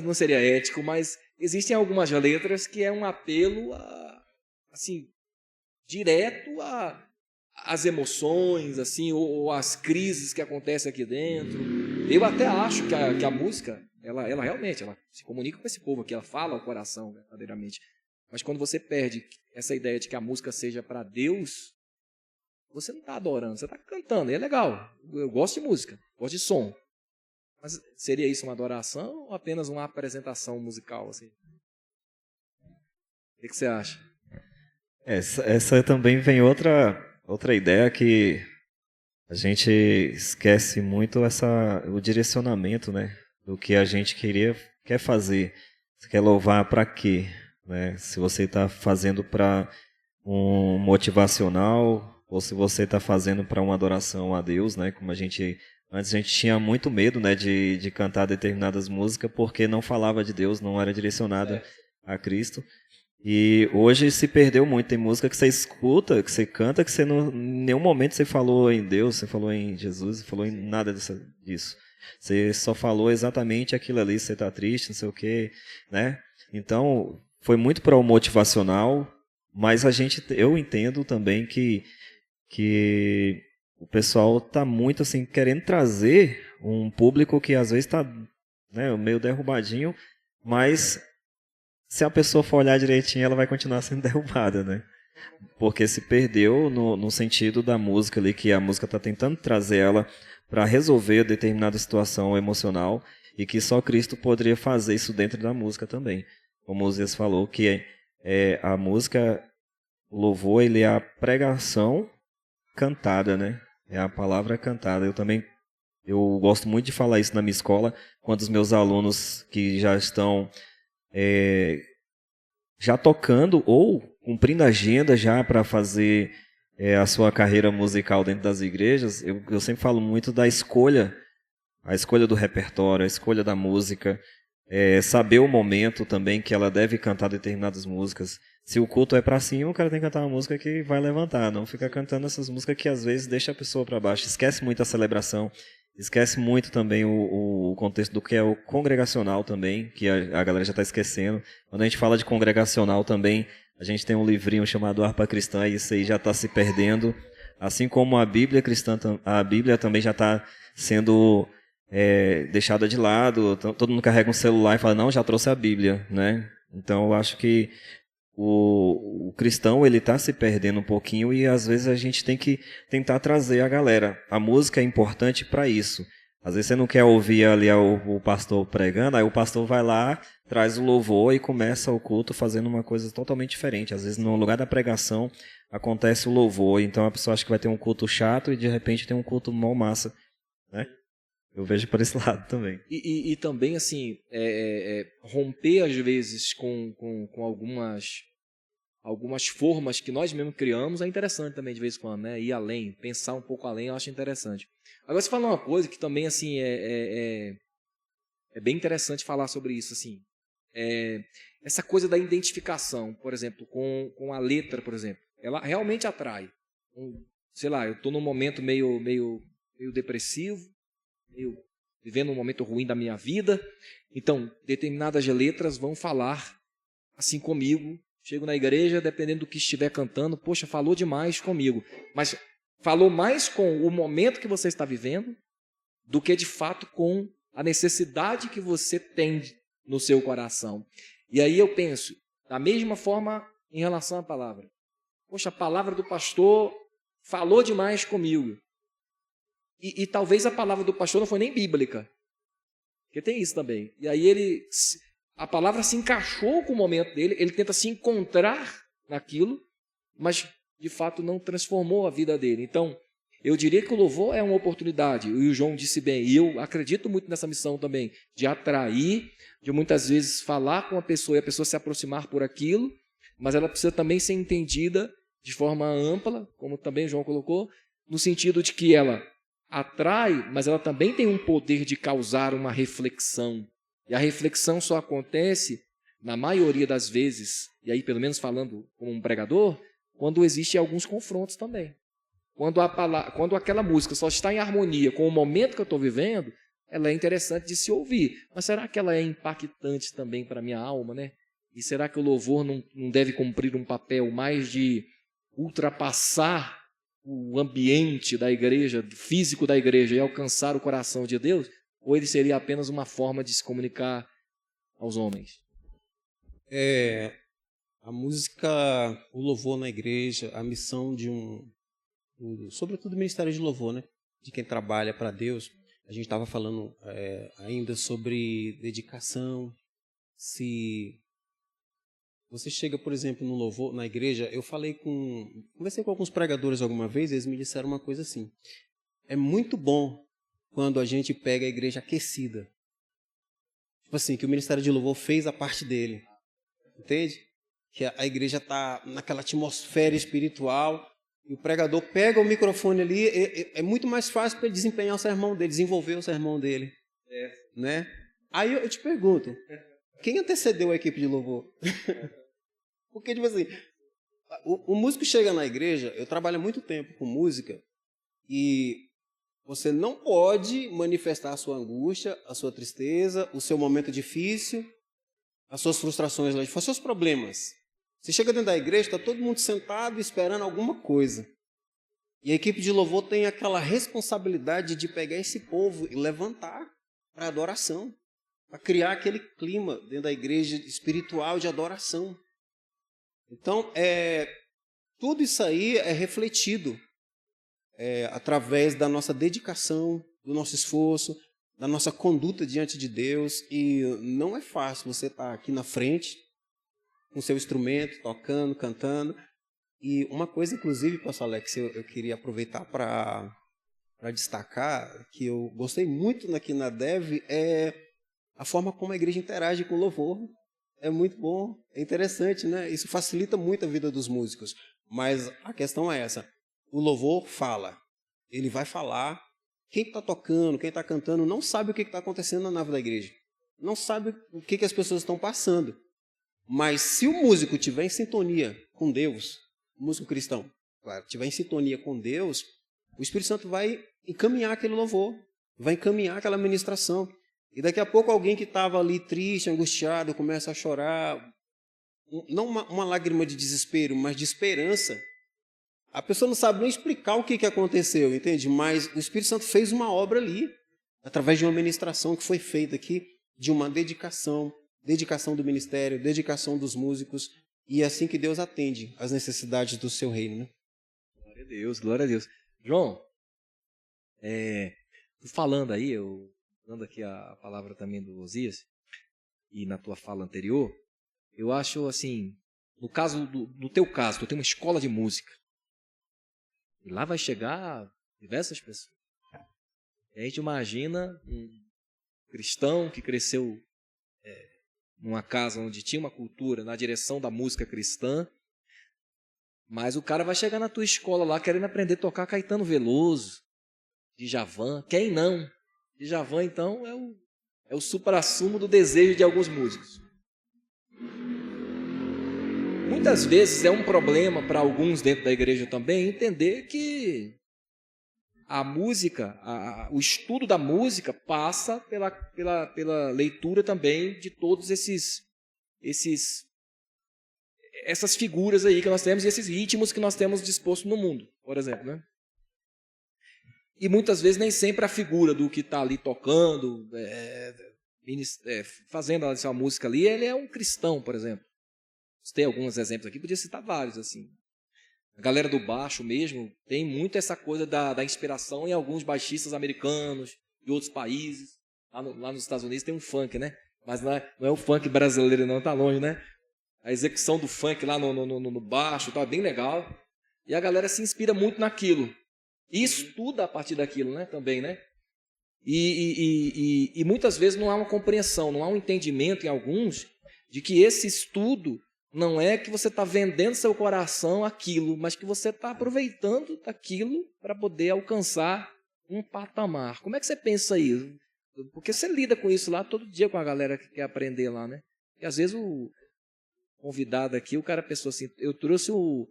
não seria ético, mas existem algumas letras que é um apelo assim, direto às emoções, assim, ou às crises que acontecem aqui dentro. Eu até acho que a música, ela realmente se comunica com esse povo aqui, ela fala ao coração verdadeiramente. Mas quando você perde essa ideia de que a música seja para Deus, você não está adorando, você está cantando, e é legal. Eu gosto de música, gosto de som. Mas seria isso uma adoração ou apenas uma apresentação musical? Assim? O que você acha? Essa também vem outra ideia que a gente esquece muito o direcionamento, né, do que a gente quer fazer. Você quer louvar para quê? Né? Se você está fazendo para um motivacional ou se você está fazendo para uma adoração a Deus, né? Como antes a gente tinha muito medo, né, de cantar determinadas músicas porque não falava de Deus, não era direcionada a Cristo. E hoje se perdeu muito. Tem música que você escuta, que você canta, que você não, em nenhum momento você falou em Deus, você falou em Jesus, você falou em nada disso. Você só falou exatamente aquilo ali, você está triste, não sei o quê, né? Então, foi muito para o motivacional, mas eu entendo também que o pessoal está muito assim querendo trazer um público que às vezes está, né, meio derrubadinho, mas se a pessoa for olhar direitinho, ela vai continuar sendo derrubada, né? Porque se perdeu no sentido da música ali, que a música está tentando trazer ela para resolver determinada situação emocional e que só Cristo poderia fazer isso dentro da música também. Como o Zias falou, que a música, o louvor, ele é a pregação cantada, né? É a palavra cantada. Eu gosto muito de falar isso na minha escola, quando os meus alunos que já estão já tocando ou cumprindo agenda já para fazer a sua carreira musical dentro das igrejas, eu sempre falo muito da escolha, a escolha do repertório, a escolha da música, saber o momento também que ela deve cantar determinadas músicas. Se o culto é para cima, o cara tem que cantar uma música que vai levantar, não fica cantando essas músicas que às vezes deixa a pessoa para baixo, esquece muito a celebração, esquece muito também o contexto do que é o congregacional também, que a galera já está esquecendo. Quando a gente fala de congregacional também, a gente tem um livrinho chamado Harpa Cristã e isso aí já está se perdendo. Assim como a Bíblia cristã, a Bíblia também já está sendo deixada de lado. Todo mundo carrega um celular e fala, não, já trouxe a Bíblia, né? Então eu acho que o cristão ele está se perdendo um pouquinho e às vezes a gente tem que tentar trazer a galera. A música é importante para isso. Às vezes você não quer ouvir ali o pastor pregando, aí o pastor vai lá, traz o louvor e começa o culto fazendo uma coisa totalmente diferente. Às vezes no lugar da pregação acontece o louvor, então a pessoa acha que vai ter um culto chato e de repente tem um culto mó massa, né? Eu vejo por esse lado também. E também, assim, romper às vezes com algumas formas que nós mesmos criamos é interessante também de vez em quando, né? Ir além, pensar um pouco além, eu acho interessante. Agora você falou uma coisa que também, assim, é bem interessante falar sobre isso, assim. Essa coisa da identificação, por exemplo, com a letra, por exemplo, ela realmente atrai. Sei lá, eu estou num momento meio depressivo, eu vivendo um momento ruim da minha vida, então determinadas letras vão falar assim comigo. Chego na igreja, dependendo do que estiver cantando, poxa, falou demais comigo, mas falou mais com o momento que você está vivendo do que de fato com a necessidade que você tem no seu coração. E aí eu penso, da mesma forma em relação à palavra. Poxa, a palavra do pastor falou demais comigo. E talvez a palavra do pastor não foi nem bíblica. Porque tem isso também. E aí a palavra se encaixou com o momento dele, ele tenta se encontrar naquilo, mas de fato não transformou a vida dele. Então, eu diria que o louvor é uma oportunidade, e o João disse bem, e eu acredito muito nessa missão também, de atrair, de muitas vezes falar com a pessoa e a pessoa se aproximar por aquilo, mas ela precisa também ser entendida de forma ampla, como também o João colocou, no sentido de que ela atrai, mas ela também tem um poder de causar uma reflexão. E a reflexão só acontece, na maioria das vezes, e aí pelo menos falando como um pregador, quando existem alguns confrontos também. Quando aquela música só está em harmonia com o momento que eu estou vivendo, ela é interessante de se ouvir. Mas será que ela é impactante também para a minha alma, né? E será que o louvor não deve cumprir um papel mais de ultrapassar o ambiente da igreja, físico da igreja, e alcançar o coração de Deus? Ou ele seria apenas uma forma de se comunicar aos homens? A música, o louvor na igreja, a missão sobretudo o ministério de louvor, né? De quem trabalha para Deus. A gente estava falando ainda sobre dedicação. Se você chega, por exemplo, no louvor, na igreja, conversei com alguns pregadores alguma vez, eles me disseram uma coisa assim: é muito bom quando a gente pega a igreja aquecida. tipo assim, que o Ministério de Louvor fez a parte dele. Entende? Que a igreja está naquela atmosfera espiritual e o pregador pega o microfone ali, é muito mais fácil para ele desempenhar o sermão dele, desenvolver o sermão dele. Né? Aí eu te pergunto, quem antecedeu a equipe de louvor? Porque, tipo assim, o músico chega na igreja, eu trabalho há muito tempo com música, e você não pode manifestar a sua angústia, a sua tristeza, o seu momento difícil, as suas frustrações lá de fora, os seus problemas. Você chega dentro da igreja, está todo mundo sentado esperando alguma coisa. E a equipe de louvor tem aquela responsabilidade de pegar esse povo e levantar para adoração, para criar aquele clima dentro da igreja espiritual de adoração. Então, tudo isso aí é refletido através da nossa dedicação, do nosso esforço, da nossa conduta diante de Deus. E não é fácil você estar aqui na frente, com seu instrumento, tocando, cantando. E uma coisa, inclusive, pastor Alex, eu queria aproveitar para destacar, que eu gostei muito aqui na Dev, é a forma como a igreja interage com o louvor. É muito bom, é interessante, né? Isso facilita muito a vida dos músicos. Mas a questão é essa, o louvor fala, ele vai falar, quem está tocando, quem está cantando, não sabe o que está acontecendo na nave da igreja, não sabe o que as pessoas estão passando. Mas se o músico estiver em sintonia com Deus, o músico cristão, claro, estiver em sintonia com Deus, o Espírito Santo vai encaminhar aquele louvor, vai encaminhar aquela ministração. E daqui a pouco alguém que estava ali triste, angustiado, começa a chorar, não uma lágrima de desespero, mas de esperança. A pessoa não sabe nem explicar o que aconteceu, entende? Mas o Espírito Santo fez uma obra ali, através de uma ministração que foi feita aqui, de uma dedicação do ministério, dedicação dos músicos, e é assim que Deus atende às necessidades do seu reino, né? Glória a Deus, glória a Deus. João, falando aí, eu dando aqui a palavra também do Osias, e na tua fala anterior, eu acho assim, no teu caso, tu tem uma escola de música, e lá vai chegar diversas pessoas. E a gente imagina um cristão que cresceu numa casa onde tinha uma cultura na direção da música cristã, mas o cara vai chegar na tua escola lá querendo aprender a tocar Caetano Veloso, Djavan, quem não? Djavan, então, é o suprassumo do desejo de alguns músicos. Muitas vezes é um problema para alguns dentro da igreja também entender que a música, o estudo da música passa pela leitura também de todos essas figuras aí que nós temos e esses ritmos que nós temos disposto no mundo, por exemplo, né? E muitas vezes nem sempre a figura do que está ali tocando, fazendo essa música ali, ele é um cristão, por exemplo. Tem alguns exemplos aqui, podia citar vários, assim. A galera do baixo mesmo tem muito essa coisa da inspiração em alguns baixistas americanos, de outros países. Lá nos Estados Unidos tem um funk, né? Mas não é o funk brasileiro não, tá longe, né? A execução do funk lá no baixo, tá bem legal. E a galera se inspira muito naquilo. E estuda a partir daquilo, né? Também, né? E muitas vezes não há uma compreensão, não há um entendimento em alguns de que esse estudo não é que você está vendendo seu coração aquilo, mas que você está aproveitando daquilo para poder alcançar um patamar. Como é que você pensa isso? Porque você lida com isso lá todo dia com a galera que quer aprender lá, né? E às vezes o convidado aqui, o cara pensou assim, eu trouxe o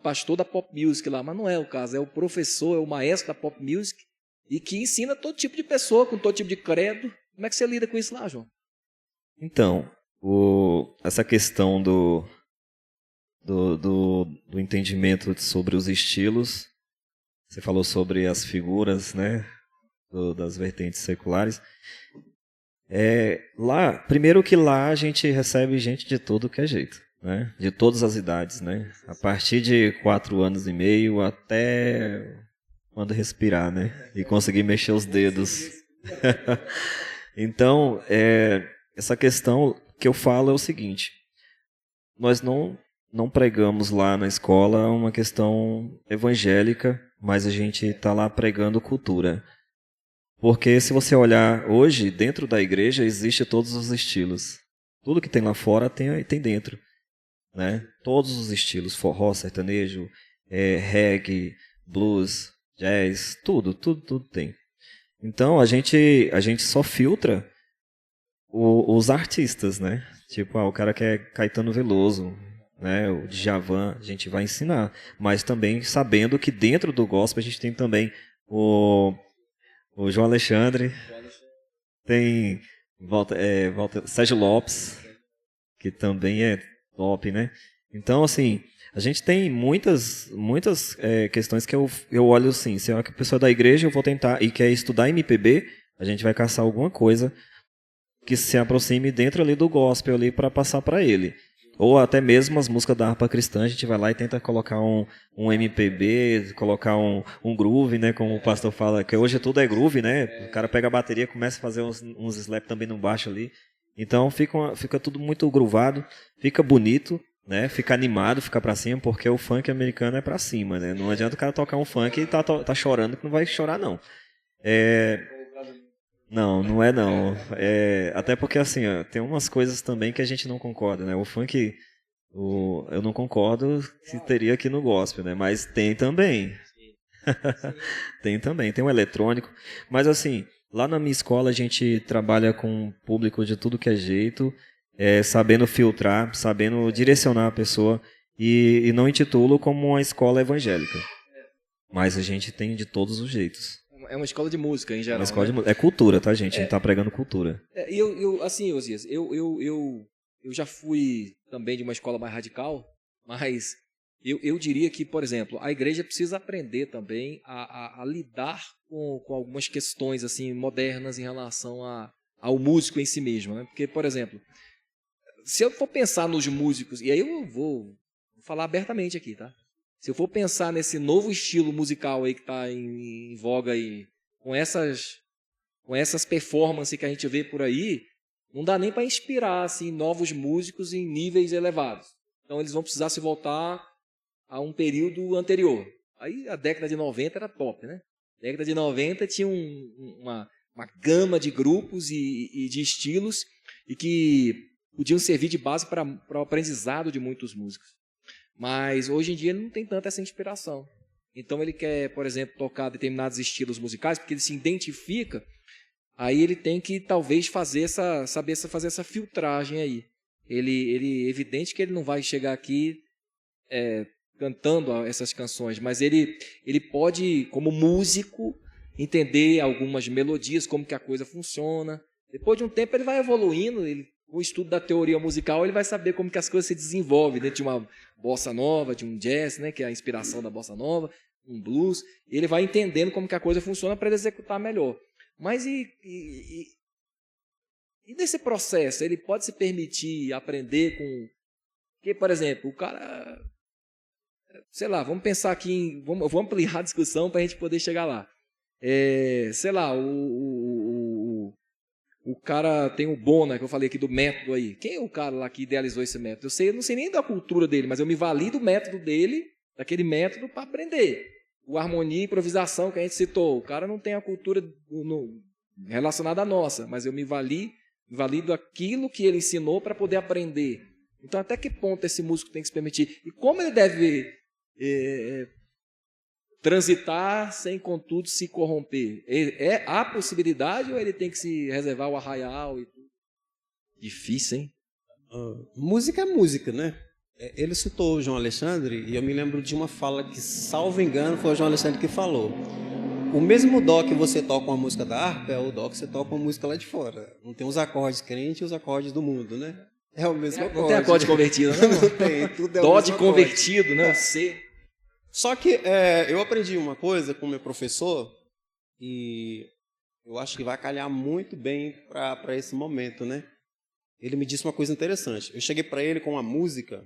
pastor da pop music lá, mas não é o caso, é o professor, é o maestro da pop music e que ensina todo tipo de pessoa, com todo tipo de credo. Como é que você lida com isso lá, João? Então, essa questão do entendimento sobre os estilos, você falou sobre as figuras, né, das vertentes seculares. Primeiro que lá a gente recebe gente de todo que é jeito, né, de todas as idades, né, a partir de 4 anos e meio até quando respirar, né, e conseguir mexer os dedos. Então, essa questão que eu falo é o seguinte, nós não pregamos lá na escola uma questão evangélica, mas a gente está lá pregando cultura. Porque se você olhar hoje, dentro da igreja existe todos os estilos. Tudo que tem lá fora tem dentro, né? Todos os estilos, forró, sertanejo, reggae, blues, jazz, tudo tem. Então a gente só filtra os artistas, né? Tipo, o cara que é Caetano Veloso, né? O Djavan, a gente vai ensinar, mas também sabendo que dentro do gospel a gente tem também o João Alexandre, tem Sérgio Lopes, que também é top, né? Então, assim, a gente tem muitas questões que eu olho assim, se é uma pessoa da igreja, eu vou tentar, e quer estudar MPB, a gente vai caçar alguma coisa que se aproxime dentro ali do gospel ali para passar para ele. Ou até mesmo as músicas da harpa cristã, a gente vai lá e tenta colocar um MPB, colocar um groove, né? Como o pastor fala, que hoje tudo é groove, né? O cara pega a bateria, começa a fazer uns slap também no baixo ali. Então fica tudo muito groovado, fica bonito, né? Fica animado, fica pra cima, porque o funk americano é pra cima, né? Não adianta o cara tocar um funk e tá chorando, que não vai chorar, não. Não é não. Até porque, assim, ó, tem umas coisas também que a gente não concorda, né? O funk, eu não concordo se teria aqui no gospel, né? Mas tem também. Tem também, tem um eletrônico. Mas, assim, lá na minha escola a gente trabalha com público de tudo que é jeito, sabendo filtrar, sabendo direcionar a pessoa, e não intitulo como uma escola evangélica. Mas a gente tem de todos os jeitos. É uma escola de música, em geral. Uma escola de música. É cultura, tá, gente? A gente tá pregando cultura. E assim, Osias, eu já fui também de uma escola mais radical, mas eu diria que, por exemplo, a igreja precisa aprender também a lidar com algumas questões assim modernas em relação ao músico em si mesmo, né? Porque, por exemplo, se eu for pensar nos músicos, e aí eu vou falar abertamente aqui, tá? Se eu for pensar nesse novo estilo musical aí que está em voga aí, com essas performances que a gente vê por aí, não dá nem para inspirar assim, novos músicos em níveis elevados. Então eles vão precisar se voltar a um período anterior. Aí a década de 90 era top, né? A década de 90 tinha uma gama de grupos e de estilos e que podiam servir de base para o aprendizado de muitos músicos. Mas hoje em dia ele não tem tanta essa inspiração. Então ele quer, por exemplo, tocar determinados estilos musicais, porque ele se identifica, aí ele tem que talvez saber fazer essa filtragem aí. Ele é evidente que ele não vai chegar aqui cantando essas canções, mas ele pode, como músico, entender algumas melodias, como que a coisa funciona. Depois de um tempo ele vai evoluindo, com o estudo da teoria musical, ele vai saber como que as coisas se desenvolvem dentro de uma bossa nova, de um jazz, né, que é a inspiração da bossa nova, um blues. Ele vai entendendo como que a coisa funciona para ele executar melhor. Mas e nesse processo, ele pode se permitir aprender com... Porque, por exemplo, o cara... Sei lá, vamos pensar aqui, vamos ampliar a discussão para a gente poder chegar lá. Sei lá, o cara tem o Bona, que eu falei aqui do método aí. Quem é o cara lá que idealizou esse método? Eu não sei nem da cultura dele, mas eu me vali do método dele, daquele método, para aprender. O harmonia e improvisação que a gente citou. O cara não tem a cultura relacionada à nossa, mas eu me vali daquilo que ele ensinou para poder aprender. Então, até que ponto esse músico tem que se permitir? E como ele deve transitar sem, contudo, se corromper? Há possibilidade ou ele tem que se reservar o arraial e tudo? Difícil, hein? Música é música, né? Ele citou o João Alexandre e eu me lembro de uma fala que, salvo engano, foi o João Alexandre que falou. O mesmo dó que você toca uma música da harpa é o dó que você toca uma música lá de fora. Não tem os acordes crentes e os acordes do mundo, né? É o mesmo acorde. Não tem acorde convertido, não? Não tem, tudo é dó o de mesmo convertido, acorde. né? C. Só que eu aprendi uma coisa com o meu professor e eu acho que vai calhar muito bem para esse momento, né? Ele me disse uma coisa interessante. Eu cheguei para ele com uma música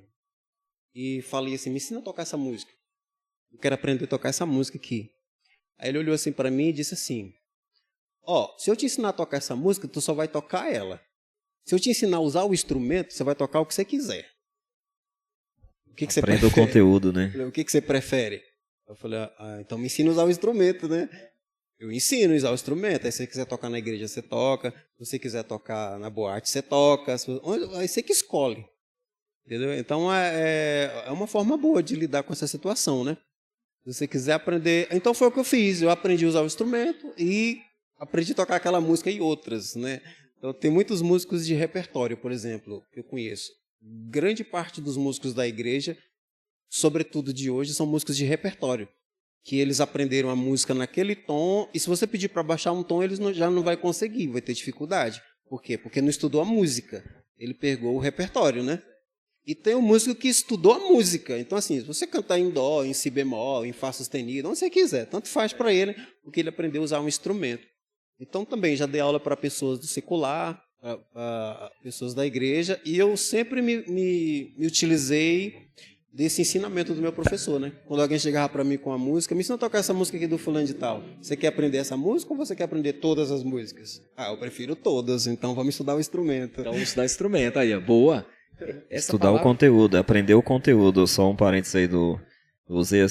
e falei assim, me ensina a tocar essa música. Eu quero aprender a tocar essa música aqui. Aí ele olhou assim para mim e disse assim, se eu te ensinar a tocar essa música, tu só vai tocar ela. Se eu te ensinar a usar o instrumento, você vai tocar o que você quiser. O que você prefere? Aprenda o conteúdo, né? O que você prefere? Eu falei, então me ensina a usar o instrumento, né? Eu ensino a usar o instrumento. Aí se você quiser tocar na igreja, você toca. Se você quiser tocar na boate, você toca. Aí você que escolhe. Entendeu? Então é uma forma boa de lidar com essa situação, né? Se você quiser aprender... Então foi o que eu fiz. Eu aprendi a usar o instrumento e aprendi a tocar aquela música e outras, né? Então tem muitos músicos de repertório, por exemplo, que eu conheço. Grande parte dos músicos da igreja, sobretudo de hoje, são músicos de repertório. Que eles aprenderam a música naquele tom, e se você pedir para baixar um tom, eles já não vai conseguir, vai ter dificuldade. Por quê? Porque não estudou a música. Ele pegou o repertório, né? E tem um músico que estudou a música. Então, assim, se você cantar em dó, em si bemol, em fá sustenido, onde você quiser, tanto faz para ele, porque ele aprendeu a usar um instrumento. Então, também já dei aula para pessoas do secular, para pessoas da igreja, e eu sempre me utilizei desse ensinamento do meu professor, né? Quando alguém chegava para mim com a música, me ensina a tocar essa música aqui do fulano de tal. Você quer aprender essa música ou você quer aprender todas as músicas? Ah, eu prefiro todas, então vamos estudar o instrumento. Então vamos estudar o instrumento aí, ó. Boa. Estudar o conteúdo, aprender o conteúdo. Só um parênteses aí do Zé.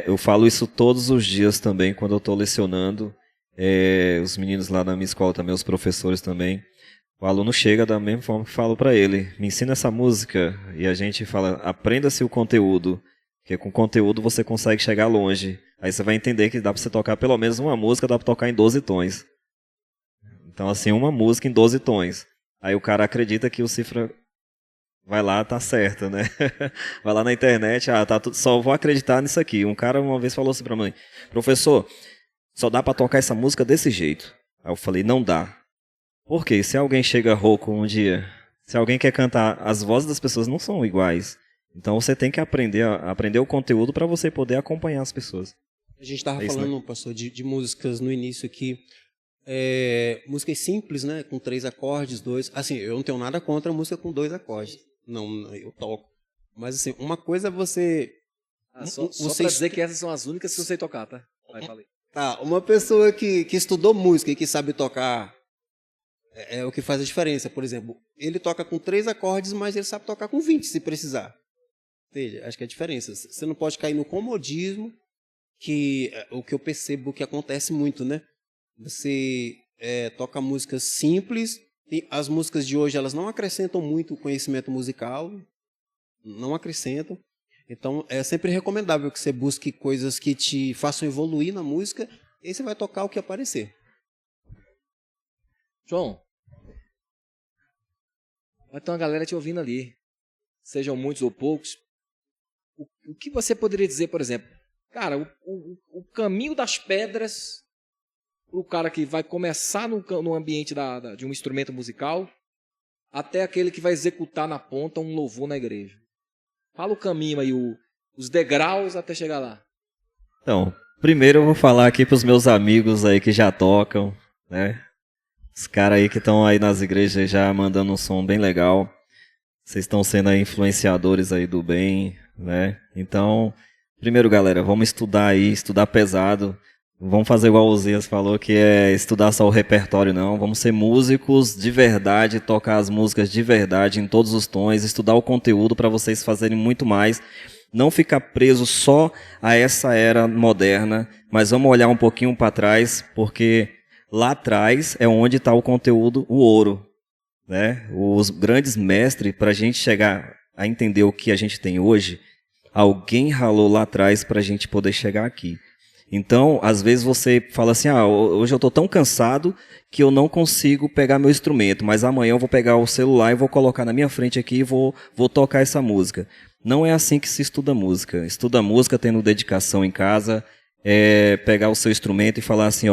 Eu falo isso todos os dias também, quando eu estou lecionando. Os meninos lá na minha escola também, os professores também. O aluno chega da mesma forma que falo para ele, me ensina essa música, e a gente fala, aprenda-se o conteúdo, porque com conteúdo você consegue chegar longe. Aí você vai entender que dá para você tocar pelo menos uma música, dá para tocar em 12 tons. Então assim, uma música em 12 tons. Aí o cara acredita que o cifra vai lá, tá certo, né? Vai lá na internet, tá tudo, só vou acreditar nisso aqui. Um cara uma vez falou assim para mim, professor, só dá para tocar essa música desse jeito. Aí eu falei, não dá. Por quê? Se alguém chega rouco um dia, se alguém quer cantar, as vozes das pessoas não são iguais. Então você tem que aprender o conteúdo para você poder acompanhar as pessoas. A gente estava isso, falando, né? pastor, de músicas no início aqui, músicas simples, né? Com 3 acordes, 2. Assim, eu não tenho nada contra a música com 2 acordes. Não, eu toco. Mas assim, uma coisa é você... Só pra dizer que essas são as únicas que eu sei tocar, tá? Vai, falei. Tá, uma pessoa que estudou música e que sabe tocar é o que faz a diferença. Por exemplo, ele toca com 3 acordes, mas ele sabe tocar com 20 se precisar. Entende? Acho que é a diferença. Você não pode cair no comodismo, que o que eu percebo que acontece muito, né? Você toca músicas simples, e as músicas de hoje elas não acrescentam muito o conhecimento musical, não acrescentam. Então, é sempre recomendável que você busque coisas que te façam evoluir na música, e aí você vai tocar o que aparecer. João, vai ter uma galera te ouvindo ali, sejam muitos ou poucos. O que você poderia dizer, por exemplo, cara, o caminho das pedras para o cara que vai começar no ambiente de um instrumento musical até aquele que vai executar na ponta um louvor na igreja? Fala o caminho aí, os degraus até chegar lá. Então, primeiro eu vou falar aqui para os meus amigos aí que já tocam, né? Os caras aí que estão aí nas igrejas já mandando um som bem legal. Vocês estão sendo aí influenciadores aí do bem, né? Então, primeiro, galera, vamos estudar aí, estudar pesado. Vamos fazer igual o Zias falou, que é estudar só o repertório, não. Vamos ser músicos de verdade, tocar as músicas de verdade em todos os tons, estudar o conteúdo para vocês fazerem muito mais. Não ficar preso só a essa era moderna, mas vamos olhar um pouquinho para trás, porque lá atrás é onde está o conteúdo, o ouro, né? Os grandes mestres, para a gente chegar a entender o que a gente tem hoje, alguém ralou lá atrás para a gente poder chegar aqui. Então, às vezes você fala assim, hoje eu estou tão cansado que eu não consigo pegar meu instrumento, mas amanhã eu vou pegar o celular e vou colocar na minha frente aqui e vou tocar essa música. Não é assim que se estuda música. Estuda música tendo dedicação em casa, pegar o seu instrumento e falar assim,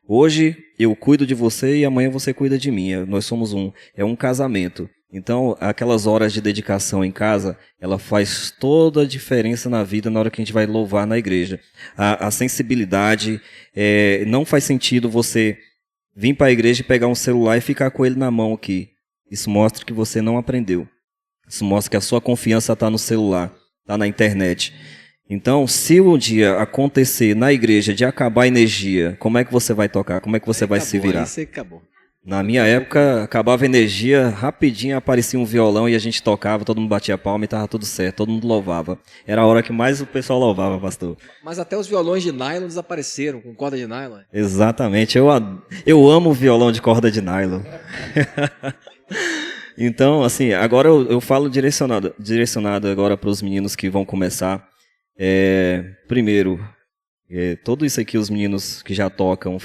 hoje eu cuido de você e amanhã você cuida de mim. Nós somos é um casamento. Então, aquelas horas de dedicação em casa, ela faz toda a diferença na vida na hora que a gente vai louvar na igreja. A sensibilidade, não faz sentido você vir para a igreja e pegar um celular e ficar com ele na mão aqui. Isso mostra que você não aprendeu. Isso mostra que a sua confiança está no celular, está na internet. Então, se um dia acontecer na igreja de acabar a energia, como é que você vai tocar? Como é que você vai se virar? Aí você acabou. Na minha época, acabava a energia, rapidinho aparecia um violão e a gente tocava, todo mundo batia palma e tava tudo certo, todo mundo louvava. Era a hora que mais o pessoal louvava, pastor. Mas até os violões de nylon desapareceram, com corda de nylon. Exatamente, eu amo o violão de corda de nylon. Então, assim, agora eu falo direcionado agora para os meninos que vão começar. Primeiro, tudo isso aqui os meninos que já tocam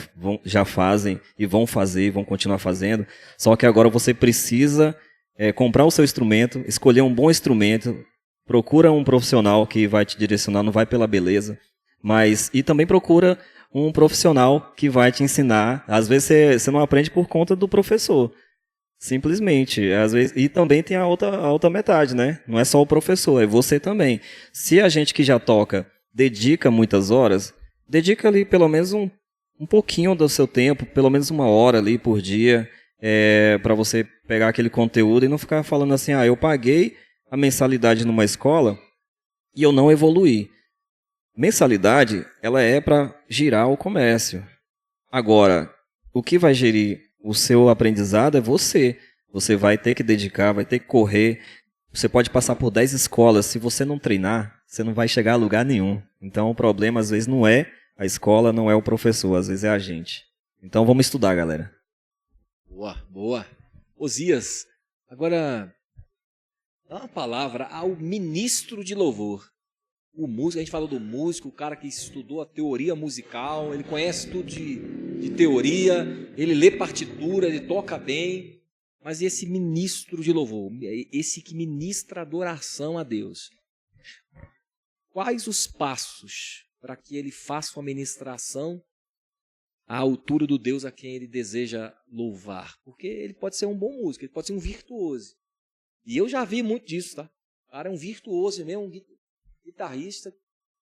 já fazem e vão fazer e vão continuar fazendo. Só que agora você precisa comprar o seu instrumento, escolher um bom instrumento, procura um profissional que vai te direcionar, não vai pela beleza, e também procura um profissional que vai te ensinar. Às vezes você não aprende por conta do professor. Simplesmente, às vezes, e também tem a outra metade, né? Não é só o professor, é você também. Se a gente que já toca dedica muitas horas, dedica ali pelo menos um pouquinho do seu tempo, pelo menos 1 hora ali por dia, para você pegar aquele conteúdo e não ficar falando assim, eu paguei a mensalidade numa escola e eu não evoluí. Mensalidade, ela é para girar o comércio. Agora, o que vai gerir o seu aprendizado é você. Você vai ter que dedicar, vai ter que correr. Você pode passar por 10 escolas. Se você não treinar, você não vai chegar a lugar nenhum. Então o problema às vezes não é a escola, não é o professor, às vezes é a gente. Então vamos estudar, galera. Boa, boa. Osias, agora dá uma palavra ao ministro de louvor. O músico, a gente falou do músico, o cara que estudou a teoria musical, ele conhece tudo de teoria, ele lê partitura, ele toca bem, mas e esse ministro de louvor, esse que ministra adoração a Deus? Quais os passos para que ele faça uma ministração à altura do Deus a quem ele deseja louvar? Porque ele pode ser um bom músico, ele pode ser um virtuoso. E eu já vi muito disso, tá? O cara é um virtuoso mesmo, um guitarrista,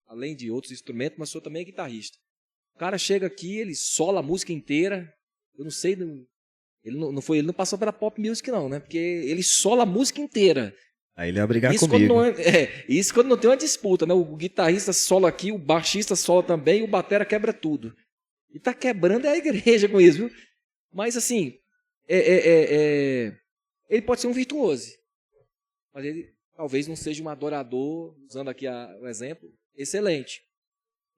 além de outros instrumentos, mas sou também guitarrista. O cara chega aqui, ele sola a música inteira. Eu não sei, ele não passou pela pop music não, né? Porque ele sola a música inteira. Aí ele vai brigar isso comigo. Isso quando não tem uma disputa, né? O guitarrista sola aqui, o baixista sola também, e o batera quebra tudo. E tá quebrando a igreja com isso, viu? Mas assim, ele pode ser um virtuoso, mas ele talvez não seja um adorador, usando aqui o exemplo, excelente.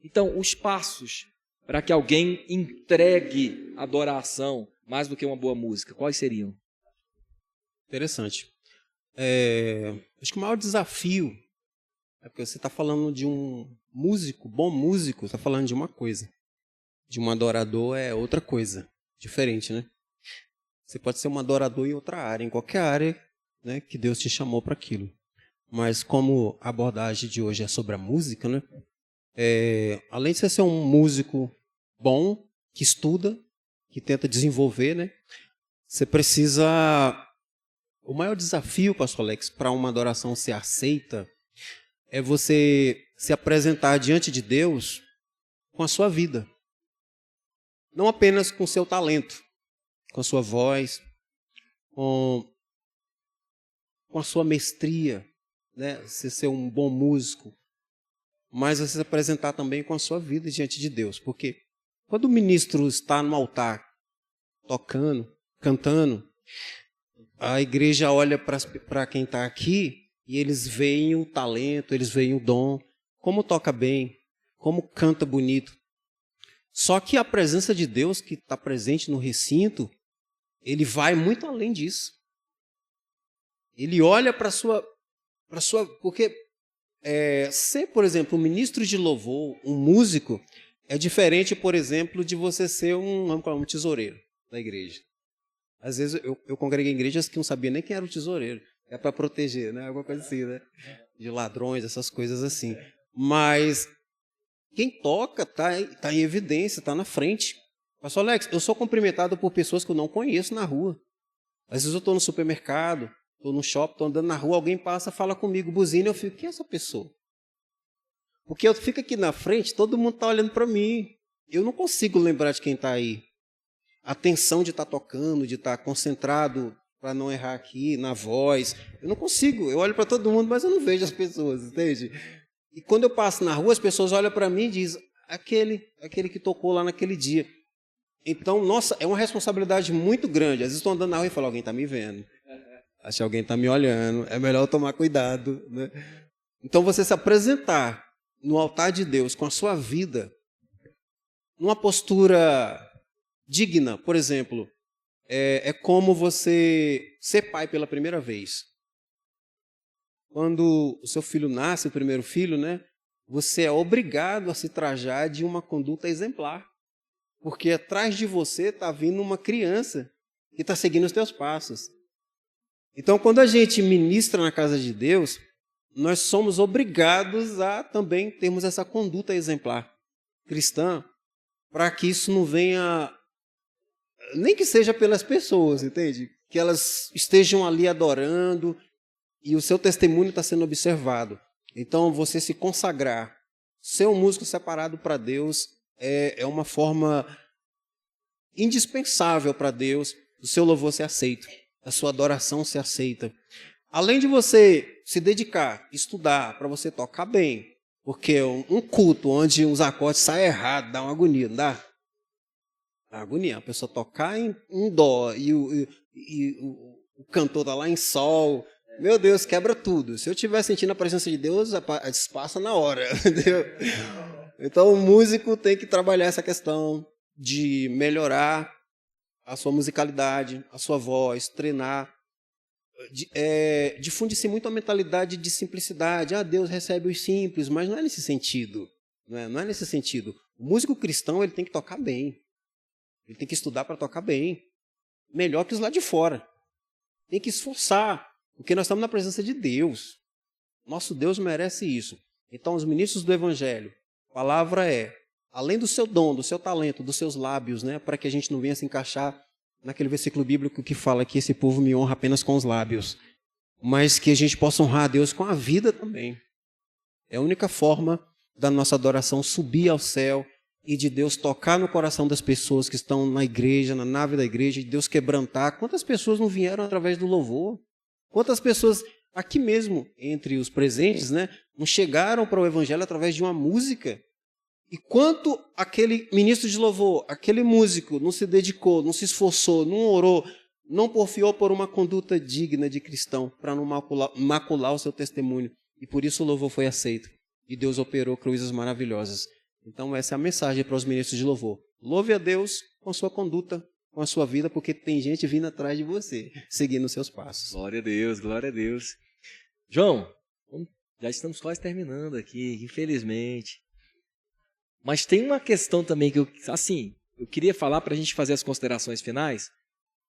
Então, os passos para que alguém entregue adoração mais do que uma boa música, quais seriam? Interessante. Acho que o maior desafio é porque você está falando de um músico, bom músico, está falando de uma coisa. De um adorador é outra coisa, diferente, né? Você pode ser um adorador em outra área, em qualquer área, né, que Deus te chamou para aquilo. Mas como a abordagem de hoje é sobre a música, né? Além de você ser um músico bom, que estuda, que tenta desenvolver, né? Você precisa... O maior desafio, pastor Alex, para uma adoração ser aceita é você se apresentar diante de Deus com a sua vida. Não apenas com o seu talento, com a sua voz, com a sua mestria, né? Você ser um bom músico, mas você se apresentar também com a sua vida diante de Deus. Porque quando o ministro está no altar, tocando, cantando, a igreja olha para quem está aqui e eles veem o talento, eles veem o dom, como toca bem, como canta bonito. Só que a presença de Deus que está presente no recinto, ele vai muito além disso. Ele olha para a sua... Porque ser, por exemplo, um ministro de louvor, um músico, é diferente, por exemplo, de você ser um tesoureiro da igreja. Às vezes eu congreguei em igrejas que não sabia nem quem era o tesoureiro. É para proteger, né? Alguma coisa assim, né? De ladrões, essas coisas assim. Mas quem toca tá em evidência, está na frente. Pastor Alex, eu sou cumprimentado por pessoas que eu não conheço na rua. Às vezes eu estou no supermercado, estou no shopping, estou andando na rua, alguém passa, fala comigo, buzina, eu fico, quem é essa pessoa? Porque eu fico aqui na frente, todo mundo está olhando para mim. Eu não consigo lembrar de quem está aí. A tensão de estar tocando, de estar concentrado para não errar aqui, na voz. Eu não consigo. Eu olho para todo mundo, mas eu não vejo as pessoas, entende? E quando eu passo na rua, as pessoas olham para mim e dizem, aquele que tocou lá naquele dia. Então, nossa, é uma responsabilidade muito grande. Às vezes estou andando na rua e falo, alguém está me vendo. Acho que alguém está me olhando. É melhor eu tomar cuidado, né? Então, você se apresentar no altar de Deus com a sua vida, numa postura digna, por exemplo, é como você ser pai pela primeira vez. Quando o seu filho nasce, o primeiro filho, né? Você é obrigado a se trajar de uma conduta exemplar. Porque atrás de você está vindo uma criança que está seguindo os teus passos. Então, quando a gente ministra na casa de Deus, nós somos obrigados a também termos essa conduta exemplar cristã, para que isso não venha, nem que seja pelas pessoas, entende? Que elas estejam ali adorando e o seu testemunho está sendo observado. Então, você se consagrar, ser um músico separado para Deus, é uma forma indispensável para Deus, o seu louvor ser aceito, a sua adoração ser aceita. Além de você se dedicar, estudar, para você tocar bem, porque um culto onde os acordes saem errados dá uma agonia, não dá? Dá agonia, a pessoa tocar em dó e o cantor está lá em sol, meu Deus, quebra tudo. Se eu estiver sentindo a presença de Deus, passa na hora, entendeu? Então, o músico tem que trabalhar essa questão de melhorar a sua musicalidade, a sua voz, treinar. Difunde-se muito a mentalidade de simplicidade. Deus recebe os simples, mas não é nesse sentido. Não é nesse sentido. O músico cristão ele tem que tocar bem. Ele tem que estudar para tocar bem. Melhor que os lá de fora. Tem que esforçar, porque nós estamos na presença de Deus. Nosso Deus merece isso. Então, os ministros do Evangelho, a palavra além do seu dom, do seu talento, dos seus lábios, né, para que a gente não venha se encaixar naquele versículo bíblico que fala que esse povo me honra apenas com os lábios, mas que a gente possa honrar a Deus com a vida também. É a única forma da nossa adoração subir ao céu e de Deus tocar no coração das pessoas que estão na igreja, na nave da igreja, de Deus quebrantar. Quantas pessoas não vieram através do louvor? Quantas pessoas aqui mesmo, entre os presentes, né, não chegaram para o Evangelho através de uma música? E quanto aquele ministro de louvor, aquele músico não se dedicou, não se esforçou, não orou, não porfiou por uma conduta digna de cristão, para não macular o seu testemunho. E por isso o louvor foi aceito. E Deus operou coisas maravilhosas. Então essa é a mensagem para os ministros de louvor. Louve a Deus com a sua conduta, com a sua vida, porque tem gente vindo atrás de você, seguindo os seus passos. Glória a Deus, glória a Deus. João, já estamos quase terminando aqui, infelizmente. Mas tem uma questão também que eu queria falar para a gente fazer as considerações finais,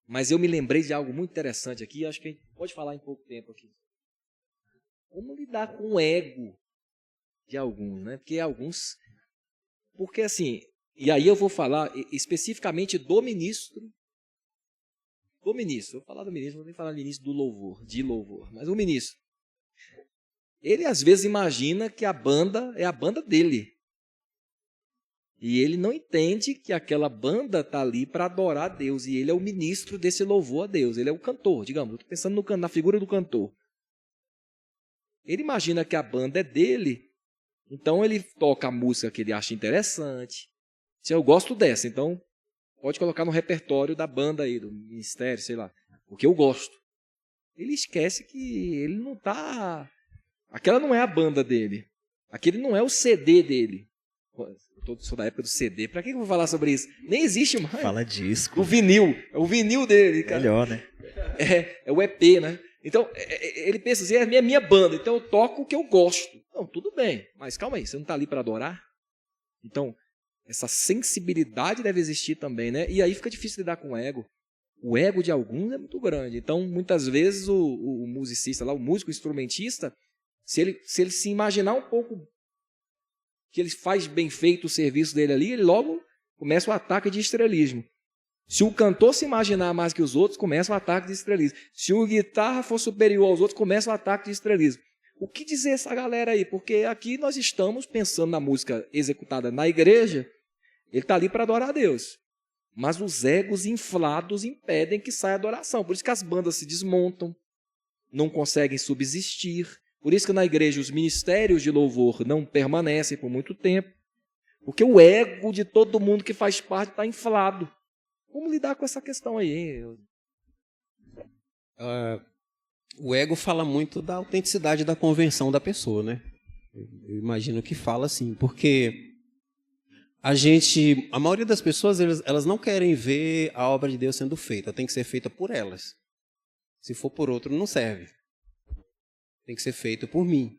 mas eu me lembrei de algo muito interessante aqui, acho que a gente pode falar em pouco tempo aqui. Como lidar com o ego de alguns, né? Porque assim, e aí eu vou falar especificamente do ministro, eu vou falar do ministro, não vou nem falar do ministro de louvor, mas o ministro. Ele às vezes imagina que a banda é a banda dele. E ele não entende que aquela banda está ali para adorar a Deus. E ele é o ministro desse louvor a Deus. Ele é o cantor, digamos. Eu estou pensando na figura do cantor. Ele imagina que a banda é dele. Então ele toca a música que ele acha interessante. Se eu gosto dessa, então pode colocar no repertório da banda aí, do ministério, sei lá. Porque eu gosto. Ele esquece que ele não está... Aquela não é a banda dele. Aquele não é o CD dele. Eu sou da época do CD. Pra que eu vou falar sobre isso? Nem existe mais. Fala disco. O vinil. É o vinil dele, cara. Melhor, né? É o EP, né? Então, ele pensa assim, é a minha banda, então eu toco o que eu gosto. Não, tudo bem, mas calma aí, você não está ali para adorar? Então, essa sensibilidade deve existir também, né? E aí fica difícil lidar com o ego. O ego de alguns é muito grande. Então, muitas vezes, o musicista lá, o músico instrumentista, se ele se imaginar um pouco que ele faz bem feito o serviço dele ali, ele logo começa o ataque de estrelismo. Se o cantor se imaginar mais que os outros, começa o ataque de estrelismo. Se o guitarra for superior aos outros, começa o ataque de estrelismo. O que dizer essa galera aí? Porque aqui nós estamos pensando na música executada na igreja, ele está ali para adorar a Deus. Mas os egos inflados impedem que saia a adoração. Por isso que as bandas se desmontam, não conseguem subsistir. Por isso que na igreja os ministérios de louvor não permanecem por muito tempo. Porque o ego de todo mundo que faz parte está inflado. Como lidar com essa questão aí, hein? O ego fala muito da autenticidade da convenção da pessoa, né? Eu imagino que fala assim, porque a maioria das pessoas, elas não querem ver a obra de Deus sendo feita, tem que ser feita por elas. Se for por outro, não serve. Tem que ser feito por mim.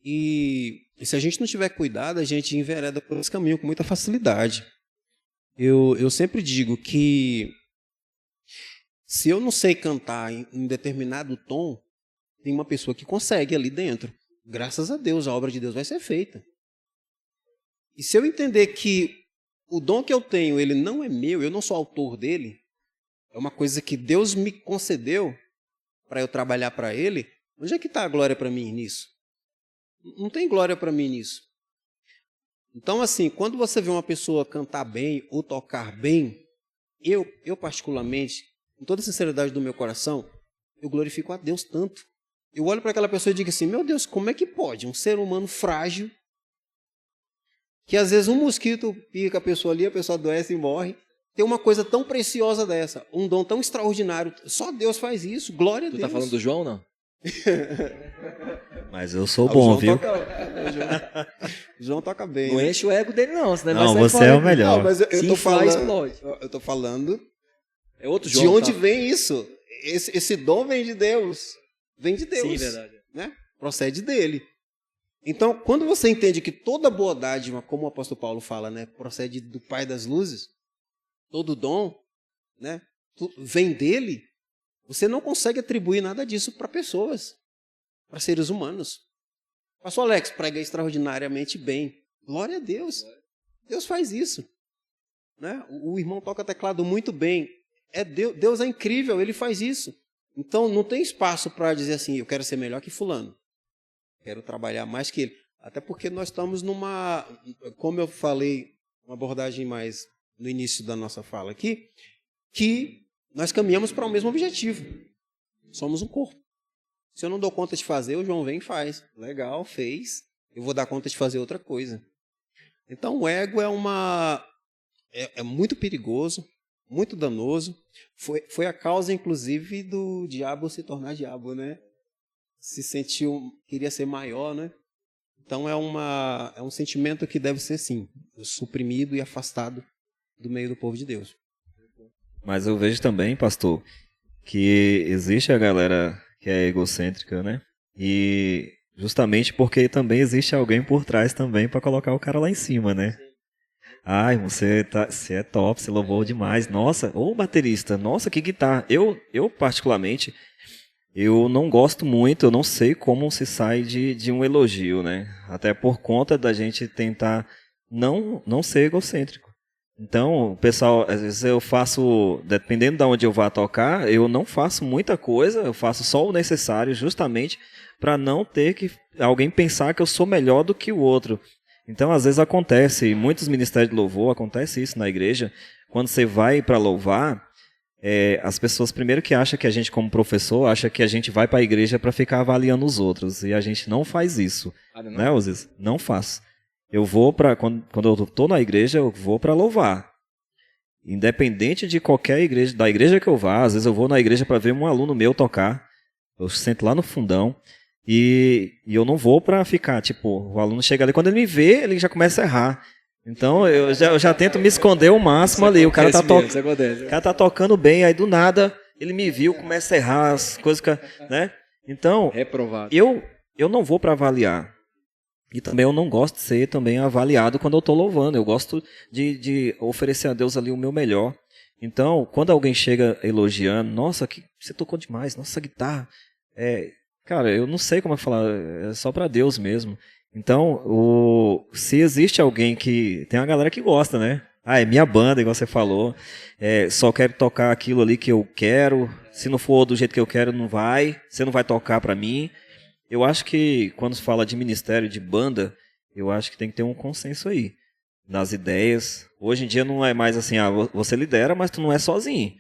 E se a gente não tiver cuidado, a gente envereda por esse caminho com muita facilidade. Eu sempre digo que se eu não sei cantar em determinado tom, tem uma pessoa que consegue ali dentro. Graças a Deus, a obra de Deus vai ser feita. E se eu entender que o dom que eu tenho, ele não é meu, eu não sou autor dele, é uma coisa que Deus me concedeu para eu trabalhar para Ele, onde é que está a glória para mim nisso? Não tem glória para mim nisso. Então, assim, quando você vê uma pessoa cantar bem ou tocar bem, eu particularmente, com toda a sinceridade do meu coração, eu glorifico a Deus tanto. Eu olho para aquela pessoa e digo assim, meu Deus, como é que pode um ser humano frágil, que às vezes um mosquito pica a pessoa ali, a pessoa adoece e morre, ter uma coisa tão preciosa dessa, um dom tão extraordinário, só Deus faz isso, glória a Deus. Tu tá falando do João, não? Mas eu sou bom, viu? O João toca bem. Não enche o ego dele, não, senão ele Não, vai sair você fora. é o melhor. Não, mas eu Se tô inflar, falando, explode. eu tô falando É outro de João. onde tá? vem isso. Esse dom vem de Deus. Vem de Deus. Sim, verdade. Né? Procede dele. Então, quando você entende que toda boa dádiva, como o apóstolo Paulo fala, né, procede do Pai das luzes, todo dom, né, vem dele, você não consegue atribuir nada disso para pessoas, para seres humanos. Pastor Alex prega extraordinariamente bem. Glória a Deus. Deus faz isso. Né? O irmão toca teclado muito bem. Deus é incrível, ele faz isso. Então, não tem espaço para dizer assim, eu quero ser melhor que fulano. Quero trabalhar mais que ele. Até porque nós estamos numa, como eu falei, uma abordagem mais no início da nossa fala aqui, que nós caminhamos para o mesmo objetivo. Somos um corpo. Se eu não dou conta de fazer, o João vem e faz. Legal, fez. Eu vou dar conta de fazer outra coisa. Então, o ego é muito perigoso, muito danoso. Foi a causa, inclusive, do diabo se tornar diabo, né? Se sentiu, queria ser maior, né? Então é um sentimento que deve ser, sim, suprimido e afastado do meio do povo de Deus. Mas eu vejo também, pastor, que existe a galera que é egocêntrica, né? E justamente porque também existe alguém por trás também para colocar o cara lá em cima, né? Ai, você é top, você louvou demais. Nossa, ô baterista, nossa, que guitarra. Eu particularmente, eu não gosto muito, eu não sei como se sai de um elogio, né? Até por conta da gente tentar não ser egocêntrico. Então, o pessoal, às vezes eu faço, dependendo de onde eu vá tocar, eu não faço muita coisa, eu faço só o necessário justamente para não ter que alguém pensar que eu sou melhor do que o outro. Então, às vezes acontece, em muitos ministérios de louvor, acontece isso na igreja, quando você vai para louvar, as pessoas primeiro que acham que a gente como professor, acha que a gente vai para a igreja para ficar avaliando os outros, e a gente não faz isso, né, Osés? Não faço. Eu vou quando eu estou na igreja, eu vou para louvar. Independente de qualquer igreja, da igreja que eu vá, às vezes eu vou na igreja para ver um aluno meu tocar, eu sento lá no fundão, e eu não vou para ficar, tipo, o aluno chega ali, quando ele me vê, ele já começa a errar. Então eu já tento me esconder o máximo ali, o cara tá tocando bem, aí do nada ele me viu, começa a errar as coisas, né? Então, reprovado. Eu não vou para avaliar. E também eu não gosto de ser também avaliado quando eu estou louvando. Eu gosto de oferecer a Deus ali o meu melhor. Então, quando alguém chega elogiando, nossa, você tocou demais, nossa guitarra. Cara, eu não sei como falar, é só para Deus mesmo. Então, se existe alguém que... Tem uma galera que gosta, né? É minha banda, igual você falou. Só quero tocar aquilo ali que eu quero. Se não for do jeito que eu quero, não vai. Você não vai tocar para mim. Eu acho que quando se fala de ministério, de banda, eu acho que tem que ter um consenso aí, nas ideias. Hoje em dia não é mais assim, você lidera, mas tu não é sozinho.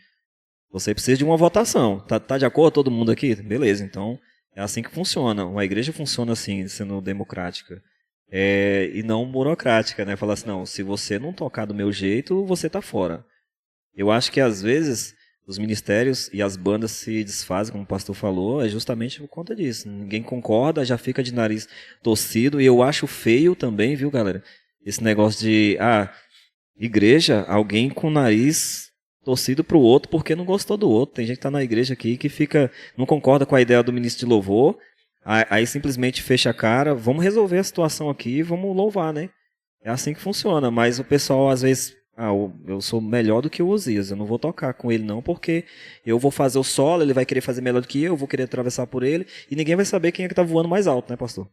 Você precisa de uma votação. Tá de acordo todo mundo aqui? Beleza, então é assim que funciona. Uma igreja funciona assim, sendo democrática. E não burocrática, né? Falar assim, não, se você não tocar do meu jeito, você tá fora. Eu acho que às vezes os ministérios e as bandas se desfazem, como o pastor falou, é justamente por conta disso. Ninguém concorda, já fica de nariz torcido, e eu acho feio também, viu, galera? Esse negócio de, igreja, alguém com o nariz torcido pro outro porque não gostou do outro. Tem gente que tá na igreja aqui que não concorda com a ideia do ministro de louvor, aí simplesmente fecha a cara, vamos resolver a situação aqui, vamos louvar, né? É assim que funciona, mas o pessoal às vezes, eu sou melhor do que o Uzias, eu não vou tocar com ele não, porque eu vou fazer o solo, ele vai querer fazer melhor do que eu vou querer atravessar por ele, e ninguém vai saber quem é que tá voando mais alto, né, pastor?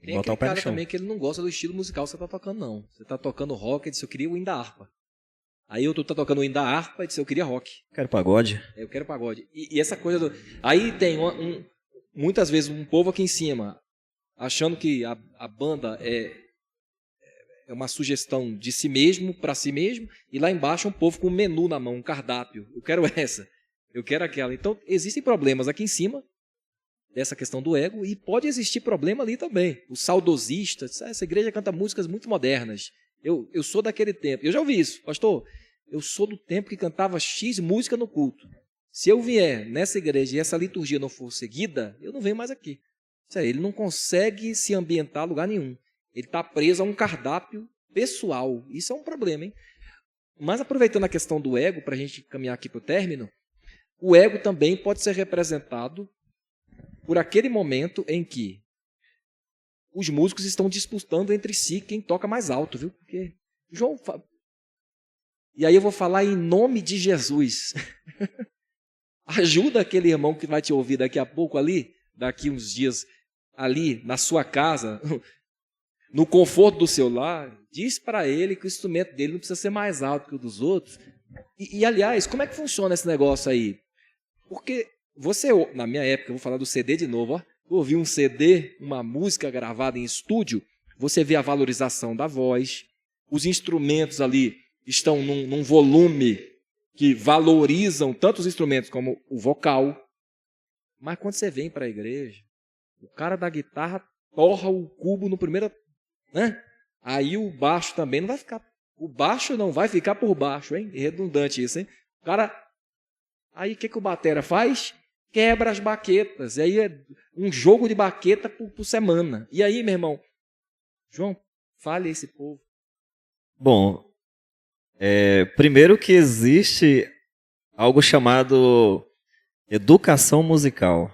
Tem aquele cara também que ele não gosta do estilo musical que você tá tocando, não. Você tá tocando rock, ele disse, eu queria o hino da harpa. Aí outro tá tocando o hino da harpa, e disse, eu queria rock. Quero pagode. Eu quero pagode. E essa coisa do... Aí tem muitas vezes um povo aqui em cima, achando que a banda é uma sugestão de si mesmo, para si mesmo, e lá embaixo um povo com um menu na mão, um cardápio. Eu quero essa, eu quero aquela. Então existem problemas aqui em cima, dessa questão do ego, e pode existir problema ali também. Os saudosistas, essa igreja canta músicas muito modernas. Eu sou daquele tempo. Eu já ouvi isso, pastor. Eu sou do tempo que cantava X música no culto. Se eu vier nessa igreja e essa liturgia não for seguida, eu não venho mais aqui. Ele não consegue se ambientar em lugar nenhum. Ele está preso a um cardápio pessoal. Isso é um problema, hein? Mas aproveitando a questão do ego, para a gente caminhar aqui para o término, o ego também pode ser representado por aquele momento em que os músicos estão disputando entre si quem toca mais alto, viu? Porque João... E aí eu vou falar em nome de Jesus. Ajuda aquele irmão que vai te ouvir daqui a pouco ali, daqui uns dias, ali na sua casa, no conforto do seu lar, diz para ele que o instrumento dele não precisa ser mais alto que o dos outros. E aliás, como é que funciona esse negócio aí? Porque você, na minha época, eu vou falar do CD de novo, ó, ouvir um CD, uma música gravada em estúdio, você vê a valorização da voz, os instrumentos ali estão num volume que valorizam tanto os instrumentos como o vocal. Mas quando você vem para a igreja, o cara da guitarra torra o cubo no primeiro... Né? Aí o baixo também não vai ficar... O baixo não vai ficar por baixo, hein? É redundante isso, hein? O cara... Aí o que o batera faz? Quebra as baquetas. E aí é um jogo de baqueta por semana. E aí, meu irmão, João, fale a esse povo. Bom, primeiro que existe algo chamado educação musical.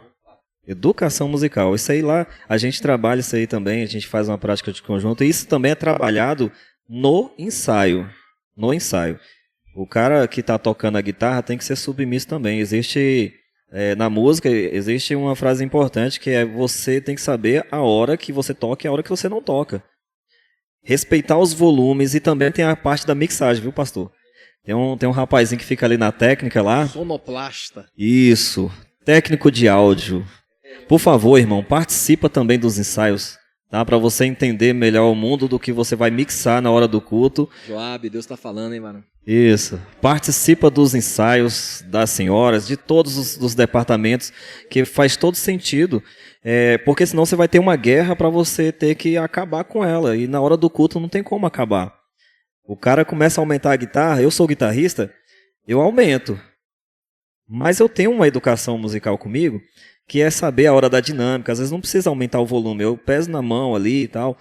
Educação musical. Isso aí lá, a gente trabalha isso aí também, a gente faz uma prática de conjunto. E isso também é trabalhado no ensaio. No ensaio. O cara que está tocando a guitarra tem que ser submisso também. Na música, existe uma frase importante que é você tem que saber a hora que você toca e a hora que você não toca. Respeitar os volumes e também tem a parte da mixagem, viu, pastor? Tem um rapazinho que fica ali na técnica lá. Sonoplasta. Isso. Técnico de áudio. Por favor, irmão, participa também dos ensaios, tá? Para você entender melhor o mundo do que você vai mixar na hora do culto. Joab, Deus está falando, hein, mano? Isso. Participa dos ensaios das senhoras, de todos os departamentos, que faz todo sentido. Porque senão você vai ter uma guerra para você ter que acabar com ela. E na hora do culto não tem como acabar. O cara começa a aumentar a guitarra, eu sou guitarrista, eu aumento. Mas eu tenho uma educação musical comigo, que é saber a hora da dinâmica. Às vezes não precisa aumentar o volume, eu peso na mão ali e tal.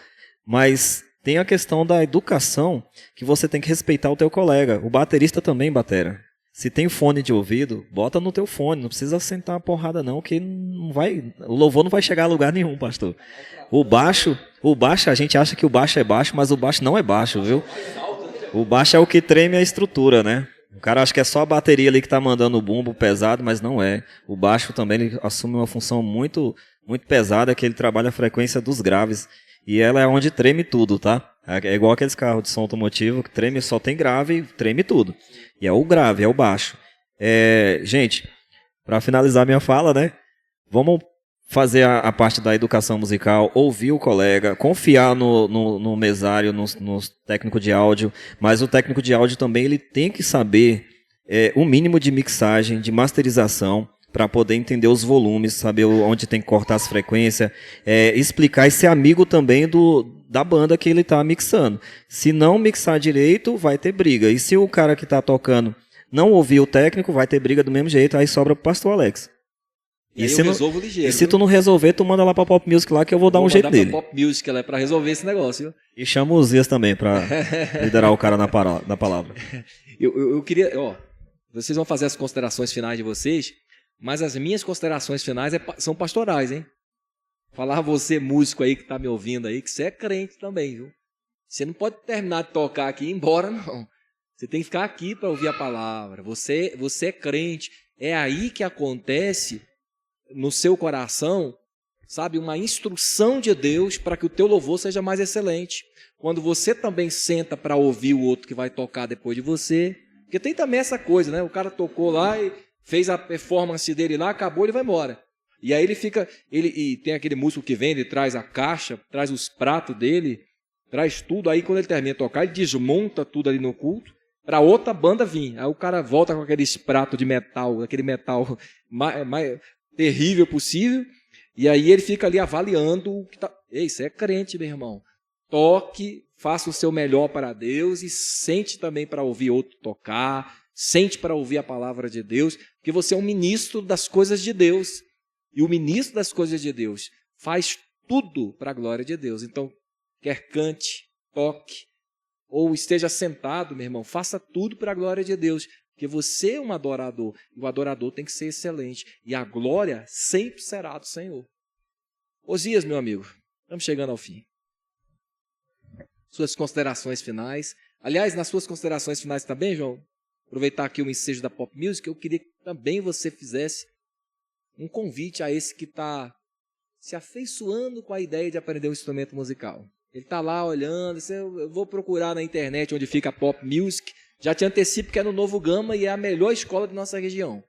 Mas tem a questão da educação, que você tem que respeitar o teu colega. O baterista também batera. Se tem fone de ouvido, bota no teu fone. Não precisa sentar a porrada não, que o louvor não vai chegar a lugar nenhum, pastor. O baixo, a gente acha que o baixo é baixo, mas o baixo não é baixo, viu? O baixo é o que treme a estrutura, né? O cara acha que é só a bateria ali que está mandando o bumbo pesado, mas não é. O baixo também ele assume uma função muito, muito pesada, que ele trabalha a frequência dos graves. E ela é onde treme tudo, tá? É igual aqueles carros de som automotivo, que treme, só tem grave, treme tudo. E é o grave, é o baixo. Gente, para finalizar minha fala, né? Vamos fazer a parte da educação musical, ouvir o colega, confiar no mesário, no técnico de áudio, mas o técnico de áudio também ele tem que saber o mínimo de mixagem, de masterização, para poder entender os volumes, saber onde tem que cortar as frequências, explicar e ser amigo também da banda que ele está mixando. Se não mixar direito, vai ter briga. E se o cara que está tocando não ouvir o técnico, vai ter briga do mesmo jeito, aí sobra pro pastor Alex. E aí se eu resolvo ligeiro. E se tu não resolver, tu manda lá pra Pop Music lá que eu vou dar um jeito dele. Pop Music, ela é pra resolver esse negócio, viu? E chama o Zias também pra liderar o cara na palavra. Eu queria, ó, vocês vão fazer as considerações finais de vocês, mas as minhas considerações finais são pastorais, hein? Falar você, músico aí que tá me ouvindo aí, que você é crente também, viu? Você não pode terminar de tocar aqui e ir embora, não. Você tem que ficar aqui para ouvir a palavra. Você é crente. É aí que acontece no seu coração, sabe, uma instrução de Deus para que o teu louvor seja mais excelente. Quando você também senta para ouvir o outro que vai tocar depois de você. Porque tem também essa coisa, né? O cara tocou lá e fez a performance dele lá, acabou, ele vai embora. E aí ele fica, e tem aquele músico que vem, ele traz a caixa, traz os pratos dele, traz tudo, aí quando ele termina de tocar, ele desmonta tudo ali no culto, para outra banda vir. Aí o cara volta com aqueles pratos de metal, aquele metal mais terrível possível, e aí ele fica ali avaliando o que tá. Ei, você é crente, meu irmão. Toque, faça o seu melhor para Deus e sente também para ouvir outro tocar, sente para ouvir a palavra de Deus, porque você é um ministro das coisas de Deus. E o ministro das coisas de Deus faz tudo para a glória de Deus. Então, quer cante, toque, ou esteja sentado, meu irmão, faça tudo para a glória de Deus. Porque você é um adorador, e o adorador tem que ser excelente. E a glória sempre será do Senhor. Osias, meu amigo, estamos chegando ao fim. Suas considerações finais. Aliás, nas suas considerações finais também, João, aproveitar aqui o ensejo da Pop Music, eu queria que também você fizesse um convite a esse que está se afeiçoando com a ideia de aprender um instrumento musical. Ele está lá olhando, eu vou procurar na internet onde fica a Pop Music, já te antecipo que é no Novo Gama e é a melhor escola de nossa região.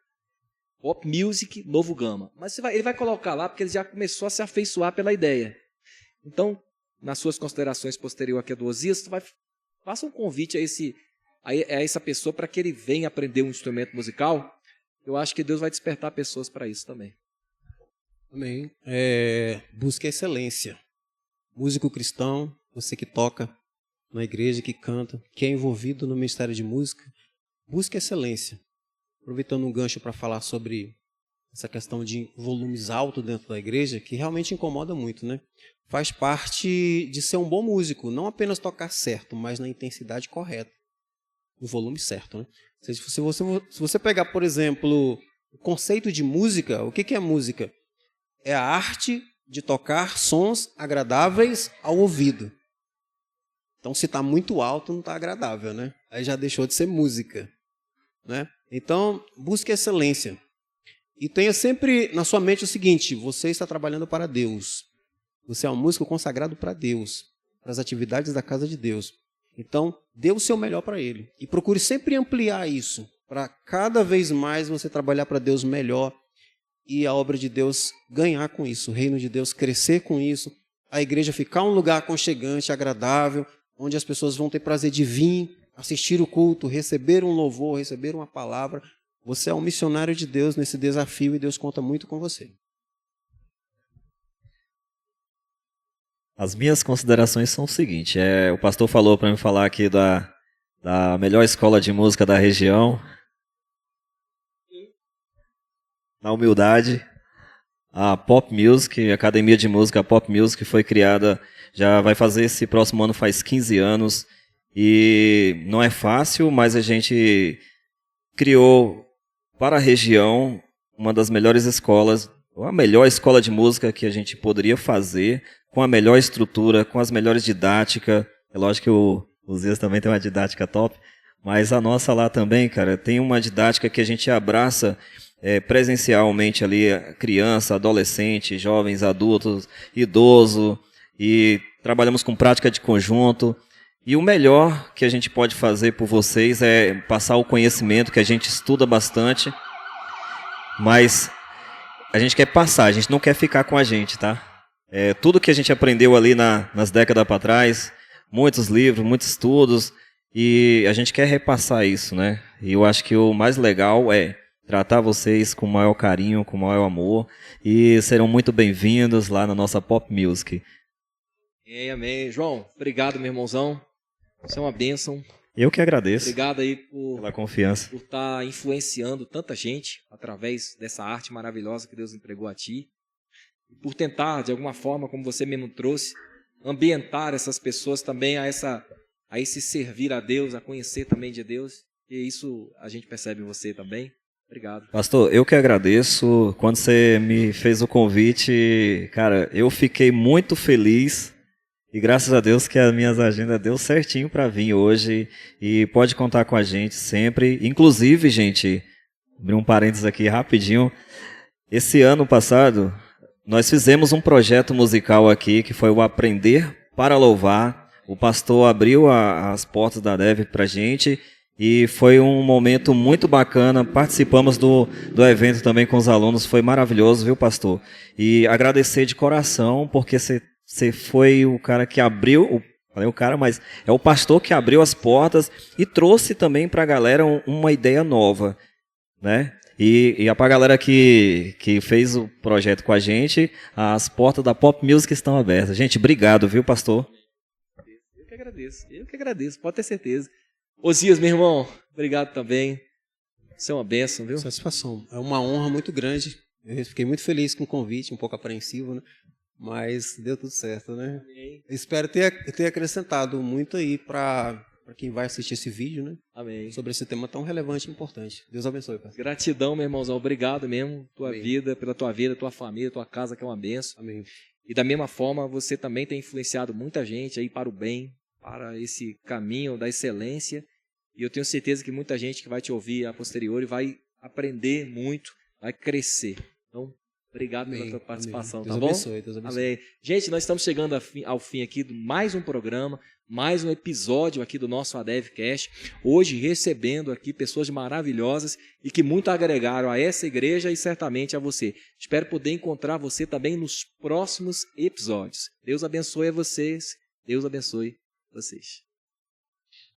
Pop Music, Novo Gama. Mas ele vai colocar lá porque ele já começou a se afeiçoar pela ideia. Então, nas suas considerações posteriores aqui do Osias, faça um convite a essa pessoa para que ele venha aprender um instrumento musical. Eu acho que Deus vai despertar pessoas para isso também. Amém. Busque a excelência. Músico cristão, você que toca na igreja, que canta, que é envolvido no ministério de música, busque a excelência. Aproveitando um gancho para falar sobre essa questão de volumes altos dentro da igreja, que realmente incomoda muito, né? Faz parte de ser um bom músico, não apenas tocar certo, mas na intensidade correta, no volume certo, né? Se você pegar, por exemplo, o conceito de música, o que é música? É a arte de tocar sons agradáveis ao ouvido. Então, se está muito alto, não está agradável, né? Aí já deixou de ser música, né? Então, busque a excelência. E tenha sempre na sua mente o seguinte: você está trabalhando para Deus. Você é um músico consagrado para Deus, para as atividades da casa de Deus. Então, dê o seu melhor para Ele. E procure sempre ampliar isso, para cada vez mais você trabalhar para Deus melhor e a obra de Deus ganhar com isso, o reino de Deus crescer com isso, a igreja ficar um lugar aconchegante, agradável, onde as pessoas vão ter prazer de vir, assistir o culto, receber um louvor, receber uma palavra. Você é um missionário de Deus nesse desafio e Deus conta muito com você. As minhas considerações são o seguinte, o pastor falou para mim falar aqui da melhor escola de música da região, na humildade, a Pop Music, a Academia de Música Pop Music foi criada, já vai fazer esse próximo ano, faz 15 anos, e não é fácil, mas a gente criou para a região uma das melhores escolas, a melhor escola de música que a gente poderia fazer, com a melhor estrutura, com as melhores didáticas. É lógico que o Zias também tem uma didática top, mas a nossa lá também, cara, tem uma didática que a gente abraça presencialmente ali, criança, adolescente, jovens, adultos, idoso, e trabalhamos com prática de conjunto. E o melhor que a gente pode fazer por vocês é passar o conhecimento, que a gente estuda bastante, mas a gente quer passar, a gente não quer ficar com a gente, tá? Tudo que a gente aprendeu ali nas décadas para trás, muitos livros, muitos estudos, e a gente quer repassar isso, né? E eu acho que o mais legal é tratar vocês com o maior carinho, com o maior amor, e serão muito bem-vindos lá na nossa Pop Music. Amém. João, obrigado, meu irmãozão. Você é uma bênção. Eu que agradeço Obrigado aí pela confiança. por estar influenciando tanta gente através dessa arte maravilhosa que Deus entregou a ti. E por tentar, de alguma forma, como você mesmo trouxe, ambientar essas pessoas também a esse servir a Deus, a conhecer também de Deus. E isso a gente percebe em você também. Obrigado. Pastor, eu que agradeço. Quando você me fez o convite, cara, eu fiquei muito feliz. E graças a Deus que as minhas agendas deu certinho para vir hoje. E pode contar com a gente sempre. Inclusive, gente, abrir um parênteses aqui rapidinho. Esse ano passado, nós fizemos um projeto musical aqui, que foi o Aprender para Louvar. O pastor abriu as portas da DEV para a gente. E foi um momento muito bacana. Participamos do evento também com os alunos. Foi maravilhoso, viu, pastor? E agradecer de coração, porque você foi o cara que abriu, falei o cara, mas é o pastor que abriu as portas e trouxe também para a galera uma ideia nova, né? E para a galera que fez o projeto com a gente, as portas da Pop Music estão abertas. Gente, obrigado, viu, pastor? Eu que agradeço, pode ter certeza. Osias, meu irmão, obrigado também. Você é uma bênção, viu? Satisfação. É uma honra muito grande. Eu fiquei muito feliz com o convite, um pouco apreensivo, né? Mas deu tudo certo, né? Amém. Espero ter acrescentado muito aí para quem vai assistir esse vídeo, né? Amém. Sobre esse tema tão relevante e importante. Deus abençoe, pastor. Gratidão, meu irmãozão. Obrigado mesmo. Amém. Pela tua vida, tua família, tua casa, que é uma bênção. Amém. E da mesma forma, você também tem influenciado muita gente aí para o bem, para esse caminho da excelência. E eu tenho certeza que muita gente que vai te ouvir a posteriori vai aprender muito, vai crescer. Então, obrigado pela tua participação, Deus tá bom? abençoe, Deus abençoe. Amém. Gente, nós estamos chegando ao fim aqui de mais um programa, mais um episódio aqui do nosso ADEVcast. Hoje recebendo aqui pessoas maravilhosas e que muito agregaram a essa igreja e certamente a você. Espero poder encontrar você também nos próximos episódios. Deus abençoe a vocês. Deus abençoe vocês.